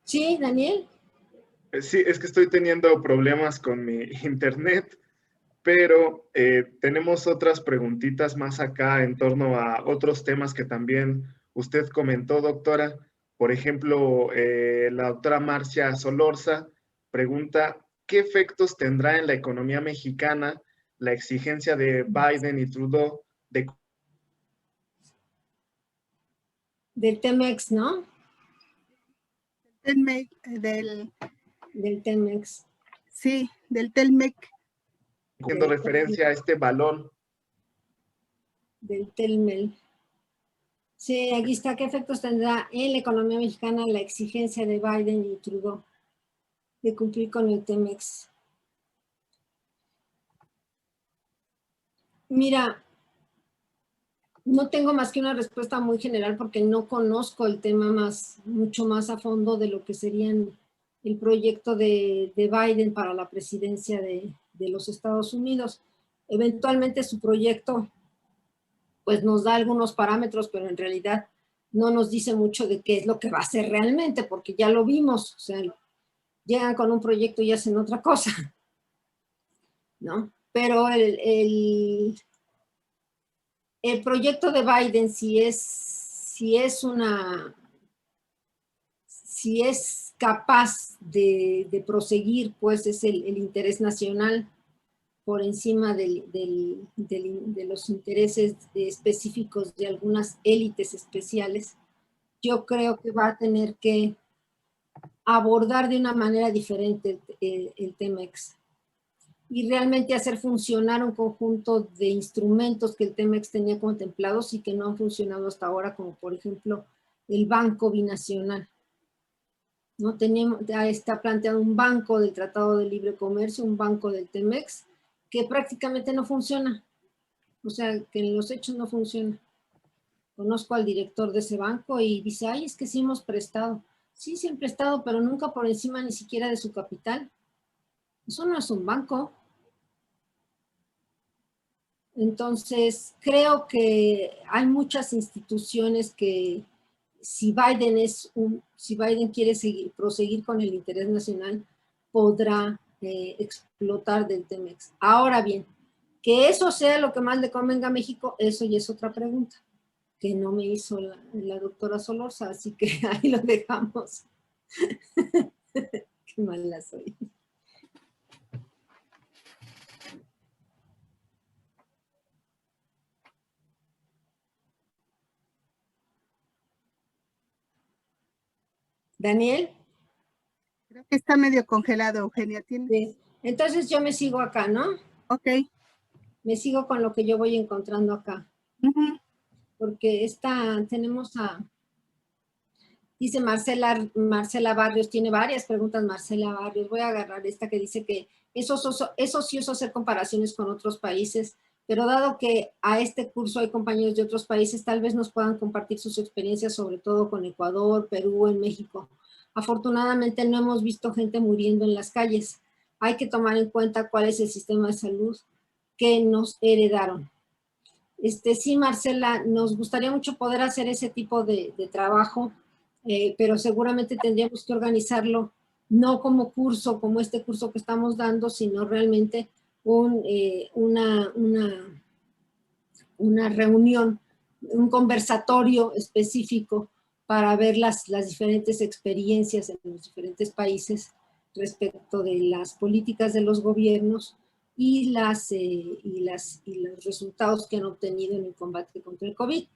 Sí, Daniel. Sí, es que estoy teniendo problemas con mi internet, pero tenemos otras preguntitas más acá en torno a otros temas que también usted comentó, doctora. Por ejemplo, la doctora Marcia Solorza pregunta, ¿qué efectos tendrá en la economía mexicana la exigencia de Biden y Trudeau de... Del Temex, ¿no? Del Telmex. Sí, del Telmec. Haciendo referencia a este balón. Del Telmel. Sí, aquí está. ¿Qué efectos tendrá en la economía mexicana la exigencia de Biden y Trudeau de cumplir con el Temex? Mira, no tengo más que una respuesta muy general porque no conozco el tema mucho más a fondo de lo que serían el proyecto de Biden para la presidencia de los Estados Unidos. Eventualmente su proyecto pues nos da algunos parámetros, pero en realidad no nos dice mucho de qué es lo que va a hacer realmente, porque ya lo vimos, o sea, llegan con un proyecto y hacen otra cosa, ¿no? Pero el proyecto de Biden, si es capaz de proseguir, pues es el interés nacional, por encima de los intereses específicos de algunas élites especiales, yo creo que va a tener que abordar de una manera diferente el TEMEX y realmente hacer funcionar un conjunto de instrumentos que el TEMEX tenía contemplados y que no han funcionado hasta ahora, como por ejemplo el Banco Binacional. ¿No? Ya está planteado un banco del Tratado de Libre Comercio, un banco del TEMEX, que prácticamente no funciona. O sea, que en los hechos no funciona. Conozco al director de ese banco y dice, ay, es que sí hemos prestado. Sí, sí han prestado, pero nunca por encima ni siquiera de su capital. Eso no es un banco. Entonces, creo que hay muchas instituciones que si Biden quiere proseguir con el interés nacional, podrá explotar del TEMEX. Ahora bien, que eso sea lo que más le convenga a México, eso ya es otra pregunta, que no me hizo la doctora Solorza, así que ahí lo dejamos. Qué mala soy. Daniel. Creo que está medio congelado, Eugenia. Sí. Entonces yo me sigo acá, ¿no? Ok. Me sigo con lo que yo voy encontrando acá. Porque tenemos dice Marcela Barrios, tiene varias preguntas Marcela Barrios. Voy a agarrar esta que dice que eso sí es hacer comparaciones con otros países, pero dado que a este curso hay compañeros de otros países, tal vez nos puedan compartir sus experiencias, sobre todo con Ecuador, Perú, en México. Afortunadamente no hemos visto gente muriendo en las calles. Hay que tomar en cuenta cuál es el sistema de salud que nos heredaron. Sí, Marcela, nos gustaría mucho poder hacer ese tipo de trabajo, pero seguramente tendríamos que organizarlo no como curso, como este curso que estamos dando, sino realmente una reunión, un conversatorio específico para ver las diferentes experiencias en los diferentes países respecto de las políticas de los gobiernos y los resultados que han obtenido en el combate contra el COVID.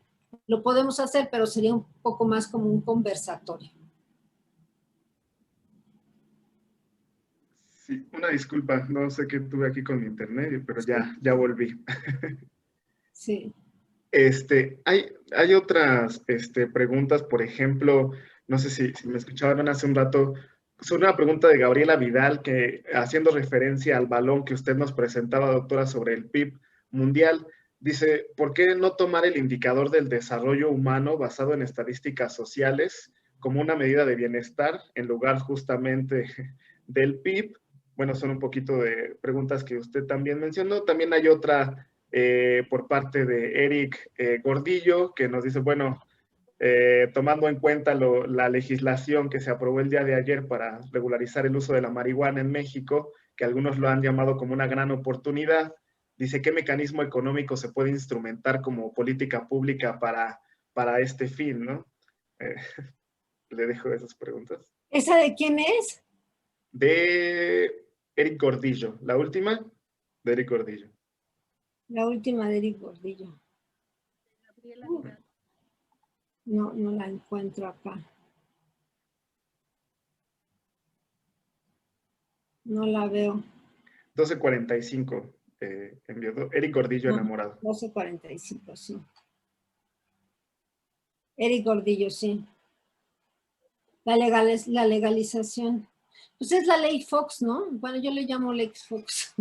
Lo podemos hacer, pero sería un poco más como un conversatorio. Sí, una disculpa, no sé qué tuve aquí con mi internet, pero ya volví. Sí. Hay otras preguntas, por ejemplo, no sé si me escuchaban hace un rato, sobre una pregunta de Gabriela Vidal, que haciendo referencia al balón que usted nos presentaba, doctora, sobre el PIB mundial, dice, ¿por qué no tomar el indicador del desarrollo humano basado en estadísticas sociales como una medida de bienestar en lugar justamente del PIB? Bueno, son un poquito de preguntas que usted también mencionó. También hay otra por parte de Eric Gordillo, que nos dice, bueno, tomando en cuenta la legislación que se aprobó el día de ayer para regularizar el uso de la marihuana en México, que algunos lo han llamado como una gran oportunidad, dice, ¿qué mecanismo económico se puede instrumentar como política pública para este fin, ¿no? Le dejo esas preguntas. ¿Esa de quién es? De Eric Gordillo. La última, de Eric Gordillo. La última de Eric Gordillo. No la encuentro acá. No la veo. 12:45 envió Eric Gordillo, enamorado. 12:45, sí. Eric Gordillo, sí. La legalización. Pues es la ley Fox, ¿no? Bueno, yo le llamo ley Fox.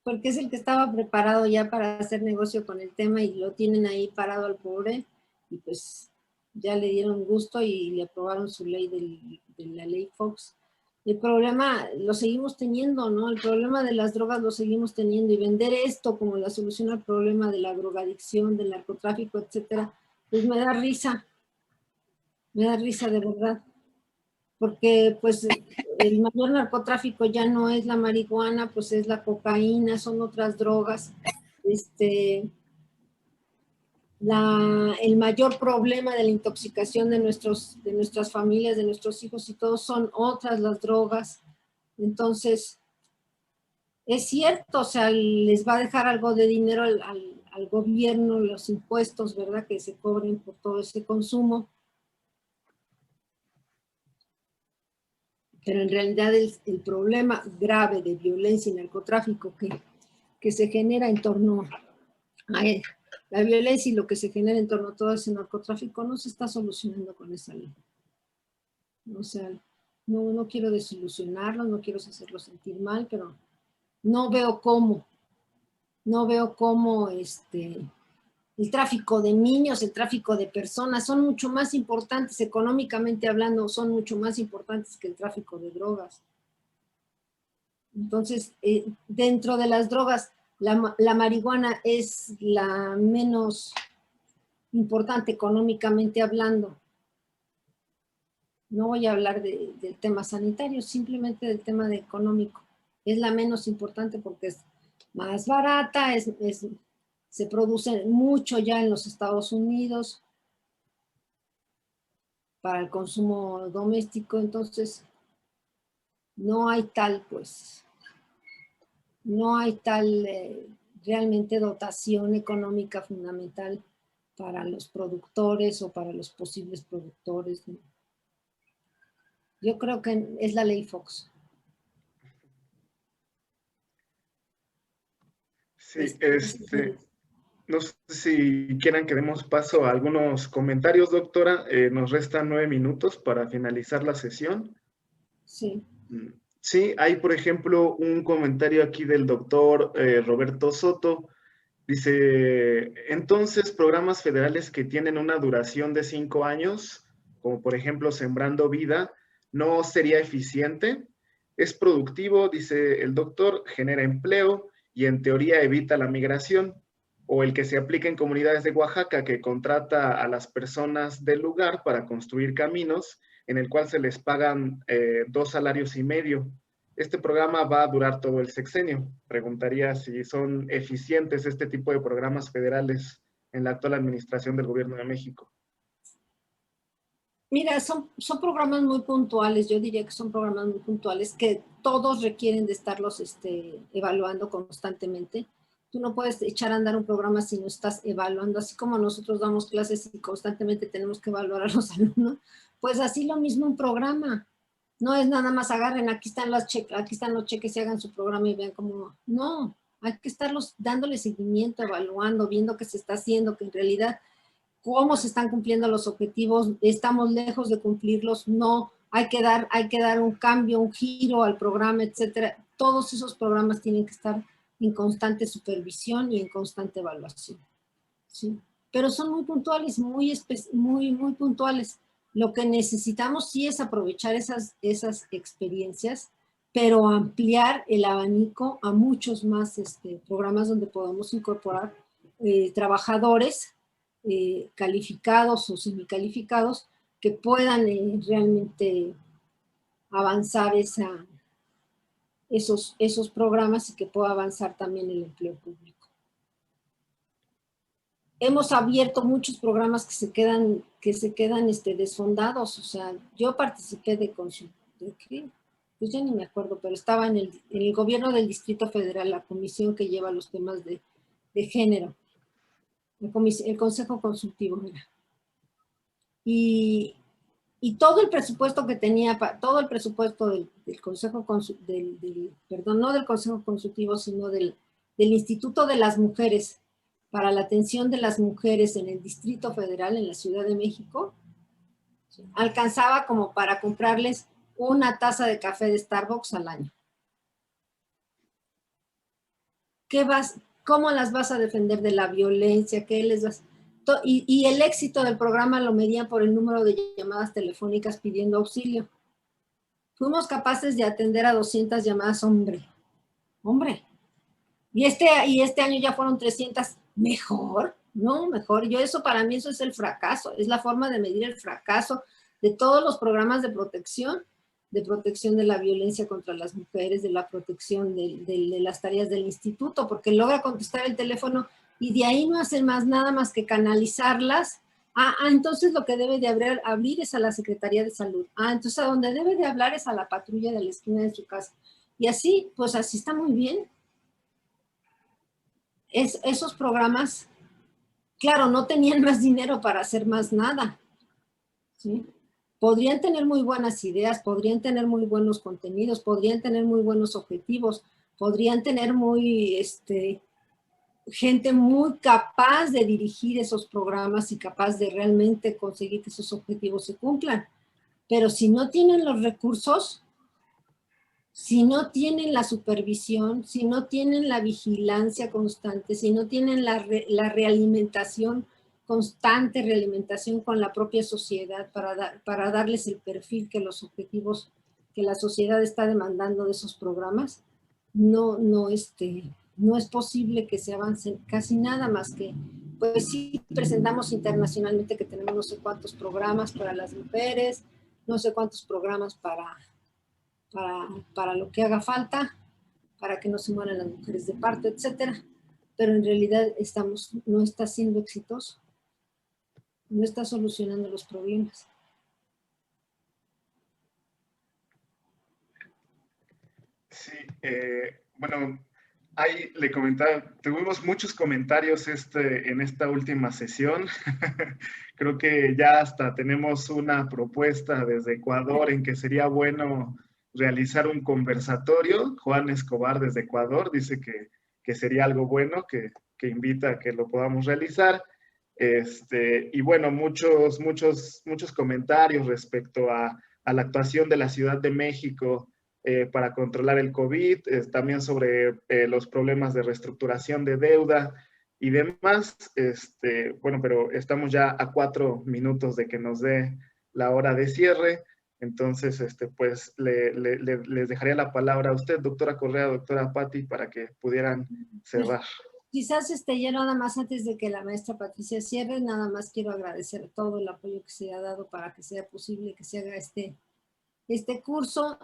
Porque es el que estaba preparado ya para hacer negocio con el tema y lo tienen ahí parado al pobre. Y pues ya le dieron gusto y le aprobaron su ley de la ley Fox. El problema lo seguimos teniendo, ¿no? El problema de las drogas lo seguimos teniendo y vender esto como la solución al problema de la drogadicción, del narcotráfico, etcétera, pues me da risa de verdad, porque pues el mayor narcotráfico ya no es la marihuana, pues es la cocaína, son otras drogas. El mayor problema de la intoxicación de nuestras familias, de nuestros hijos y todos son otras las drogas. Entonces, es cierto, o sea, les va a dejar algo de dinero al gobierno, los impuestos, ¿verdad?, que se cobren por todo ese consumo. Pero en realidad el problema grave de violencia y narcotráfico que se genera en torno a la violencia y lo que se genera en torno a todo ese narcotráfico no se está solucionando con esa ley. O sea, no quiero desilusionarlos, no quiero hacerlos sentir mal, pero no veo cómo el tráfico de niños, el tráfico de personas son mucho más importantes, económicamente hablando, son mucho más importantes que el tráfico de drogas. Entonces, dentro de las drogas, la marihuana es la menos importante económicamente hablando. No voy a hablar del tema sanitario, simplemente del tema económico. Es la menos importante porque es más barata, se produce mucho ya en los Estados Unidos para el consumo doméstico, entonces no hay tal, realmente dotación económica fundamental para los productores o para los posibles productores, ¿no? Yo creo que es la ley Fox. Sí, no sé si quieran que demos paso a algunos comentarios, doctora. Nos restan 9 minutos para finalizar la sesión. Sí. Sí, hay, por ejemplo, un comentario aquí del doctor Roberto Soto. Dice, entonces, programas federales que tienen una duración de 5 años, como por ejemplo Sembrando Vida, ¿no sería eficiente? Es productivo, dice el doctor, genera empleo y en teoría evita la migración. O el que se aplica en comunidades de Oaxaca, que contrata a las personas del lugar para construir caminos, en el cual se les pagan 2 salarios y medio. Este programa va a durar todo el sexenio. Preguntaría si son eficientes este tipo de programas federales en la actual administración del Gobierno de México. Mira, son programas muy puntuales, yo diría que son programas muy puntuales que todos requieren de estarlos evaluando constantemente. Tú no puedes echar a andar un programa si no estás evaluando, así como nosotros damos clases y constantemente tenemos que evaluar a los alumnos, pues así lo mismo un programa. No es nada más agarren, aquí están los cheques y hagan su programa y vean cómo. No, hay que estarlos dándole seguimiento, evaluando, viendo qué se está haciendo, que en realidad cómo se están cumpliendo los objetivos, estamos lejos de cumplirlos, no, hay que dar un cambio, un giro al programa, etcétera. Todos esos programas tienen que estar en constante supervisión y en constante evaluación, ¿sí? Pero son muy puntuales, muy puntuales. Lo que necesitamos sí es aprovechar esas experiencias, pero ampliar el abanico a muchos más programas donde podamos incorporar trabajadores calificados o semicalificados que puedan realmente avanzar esos programas y que pueda avanzar también el empleo público. Hemos abierto muchos programas que se quedan desfondados. O sea, yo participé de ¿qué? Pues ya ni me acuerdo, pero estaba en el gobierno del Distrito Federal, la comisión que lleva los temas de género, el Consejo Consultivo, mira. Y todo el presupuesto que tenía, todo el presupuesto del Consejo perdón, no del Consejo Consultivo, sino del Instituto de las Mujeres, para la atención de las mujeres en el Distrito Federal, en la Ciudad de México, alcanzaba como para comprarles una taza de café de Starbucks al año. ¿Cómo las vas a defender de la violencia? ¿Qué les vas? Y el éxito del programa lo medían por el número de llamadas telefónicas pidiendo auxilio. Fuimos capaces de atender a 200 llamadas, hombre. Y este año ya fueron 300. ¿Mejor? No, mejor. Para mí eso es el fracaso. Es la forma de medir el fracaso de todos los programas de protección de la violencia contra las mujeres, de la protección de las tareas del instituto, porque logra contestar el teléfono y de ahí no hacen nada más que canalizarlas. Entonces lo que debe de abrir es a la Secretaría de Salud. Entonces a donde debe de hablar es a la patrulla de la esquina de su casa. Y así, pues así está muy bien. esos programas, claro, no tenían más dinero para hacer más nada, ¿sí? Podrían tener muy buenas ideas, podrían tener muy buenos contenidos, podrían tener muy buenos objetivos, podrían tener gente muy capaz de dirigir esos programas y capaz de realmente conseguir que esos objetivos se cumplan. Pero si no tienen los recursos, si no tienen la supervisión, si no tienen la vigilancia constante, si no tienen la realimentación constante, realimentación con la propia sociedad para darles el perfil que los objetivos que la sociedad está demandando de esos programas, no es posible que se avance casi nada más que, pues sí, presentamos internacionalmente que tenemos no sé cuántos programas para las mujeres, no sé cuántos programas para lo que haga falta, para que no se mueran las mujeres de parto, etcétera. Pero en realidad no está siendo exitoso, no está solucionando los problemas. Sí, bueno, ahí le comentaba, tuvimos muchos comentarios en esta última sesión. Creo que ya hasta tenemos una propuesta desde Ecuador en que sería bueno realizar un conversatorio. Juan Escobar desde Ecuador dice que sería algo bueno, que invita a que lo podamos realizar. Y bueno, muchos comentarios respecto a la actuación de la Ciudad de México para controlar el COVID, también sobre los problemas de reestructuración de deuda y demás. Bueno, pero estamos ya a 4 minutos de que nos dé la hora de cierre. Entonces, pues les dejaría la palabra a usted, doctora Correa, doctora Patti, para que pudieran cerrar. Quizás ya nada más antes de que la maestra Patricia cierre, nada más quiero agradecer todo el apoyo que se ha dado para que sea posible que se haga este curso,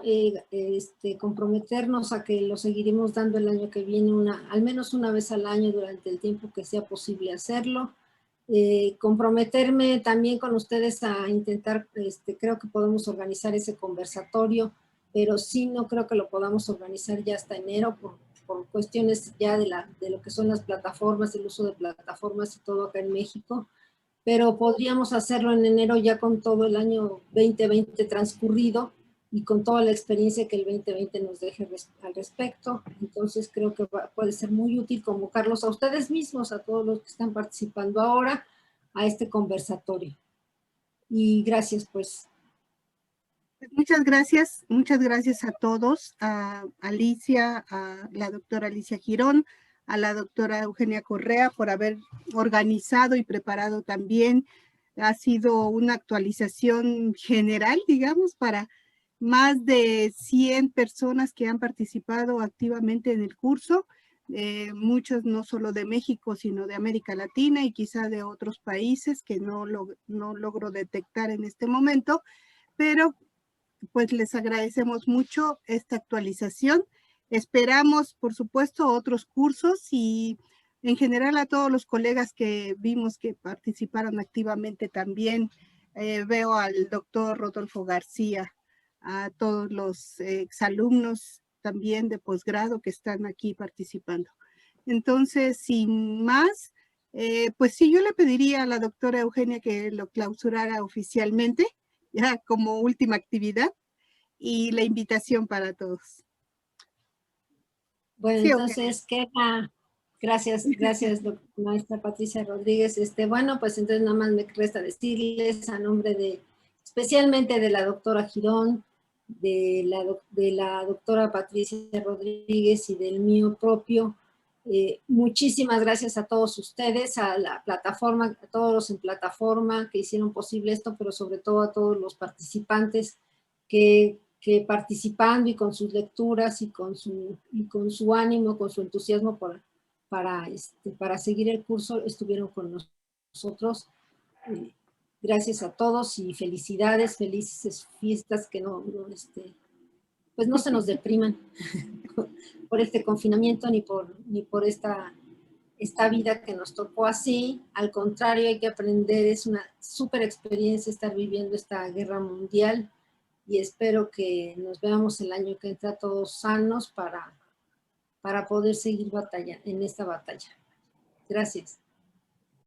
comprometernos a que lo seguiremos dando el año que viene, al menos una vez al año durante el tiempo que sea posible hacerlo. Comprometerme también con ustedes a intentar, creo que podemos organizar ese conversatorio, pero sí no creo que lo podamos organizar ya hasta enero por cuestiones ya de lo que son las plataformas, el uso de plataformas y todo acá en México. Pero podríamos hacerlo en enero ya con todo el año 2020 transcurrido y con toda la experiencia que el 2020 nos deje al respecto. Entonces creo que puede ser muy útil convocarlos a ustedes mismos, a todos los que están participando ahora, a este conversatorio. Y gracias, pues. Muchas gracias a todos, a Alicia, a la doctora Alicia Girón, a la doctora Eugenia Correa por haber organizado y preparado también. Ha sido una actualización general, digamos, para más de 100 personas que han participado activamente en el curso, muchos no solo de México, sino de América Latina y quizá de otros países que no logro detectar en este momento, pero pues les agradecemos mucho esta actualización. Esperamos, por supuesto, otros cursos y en general a todos los colegas que vimos que participaron activamente también. Veo al doctor Rodolfo García, a todos los exalumnos también de posgrado que están aquí participando. Entonces, sin más, pues sí, yo le pediría a la doctora Eugenia que lo clausurara oficialmente, ya como última actividad, y la invitación para todos. Bueno, sí, entonces queda, gracias, maestra Patricia Rodríguez. Bueno, pues entonces nada más me resta decirles a nombre especialmente de la doctora Girón, de la doctora Patricia Rodríguez y del mío propio, muchísimas gracias a todos ustedes, a la plataforma, a todos los en plataforma que hicieron posible esto, pero sobre todo a todos los participantes que participando y con sus lecturas y con su ánimo, con su entusiasmo para seguir el curso, estuvieron con nosotros. Gracias a todos y felicidades, felices fiestas, que pues no se nos depriman por este confinamiento ni por esta vida que nos tocó así. Al contrario, hay que aprender, es una súper experiencia estar viviendo esta guerra mundial y espero que nos veamos el año que entra todos sanos para poder seguir en esta batalla. Gracias.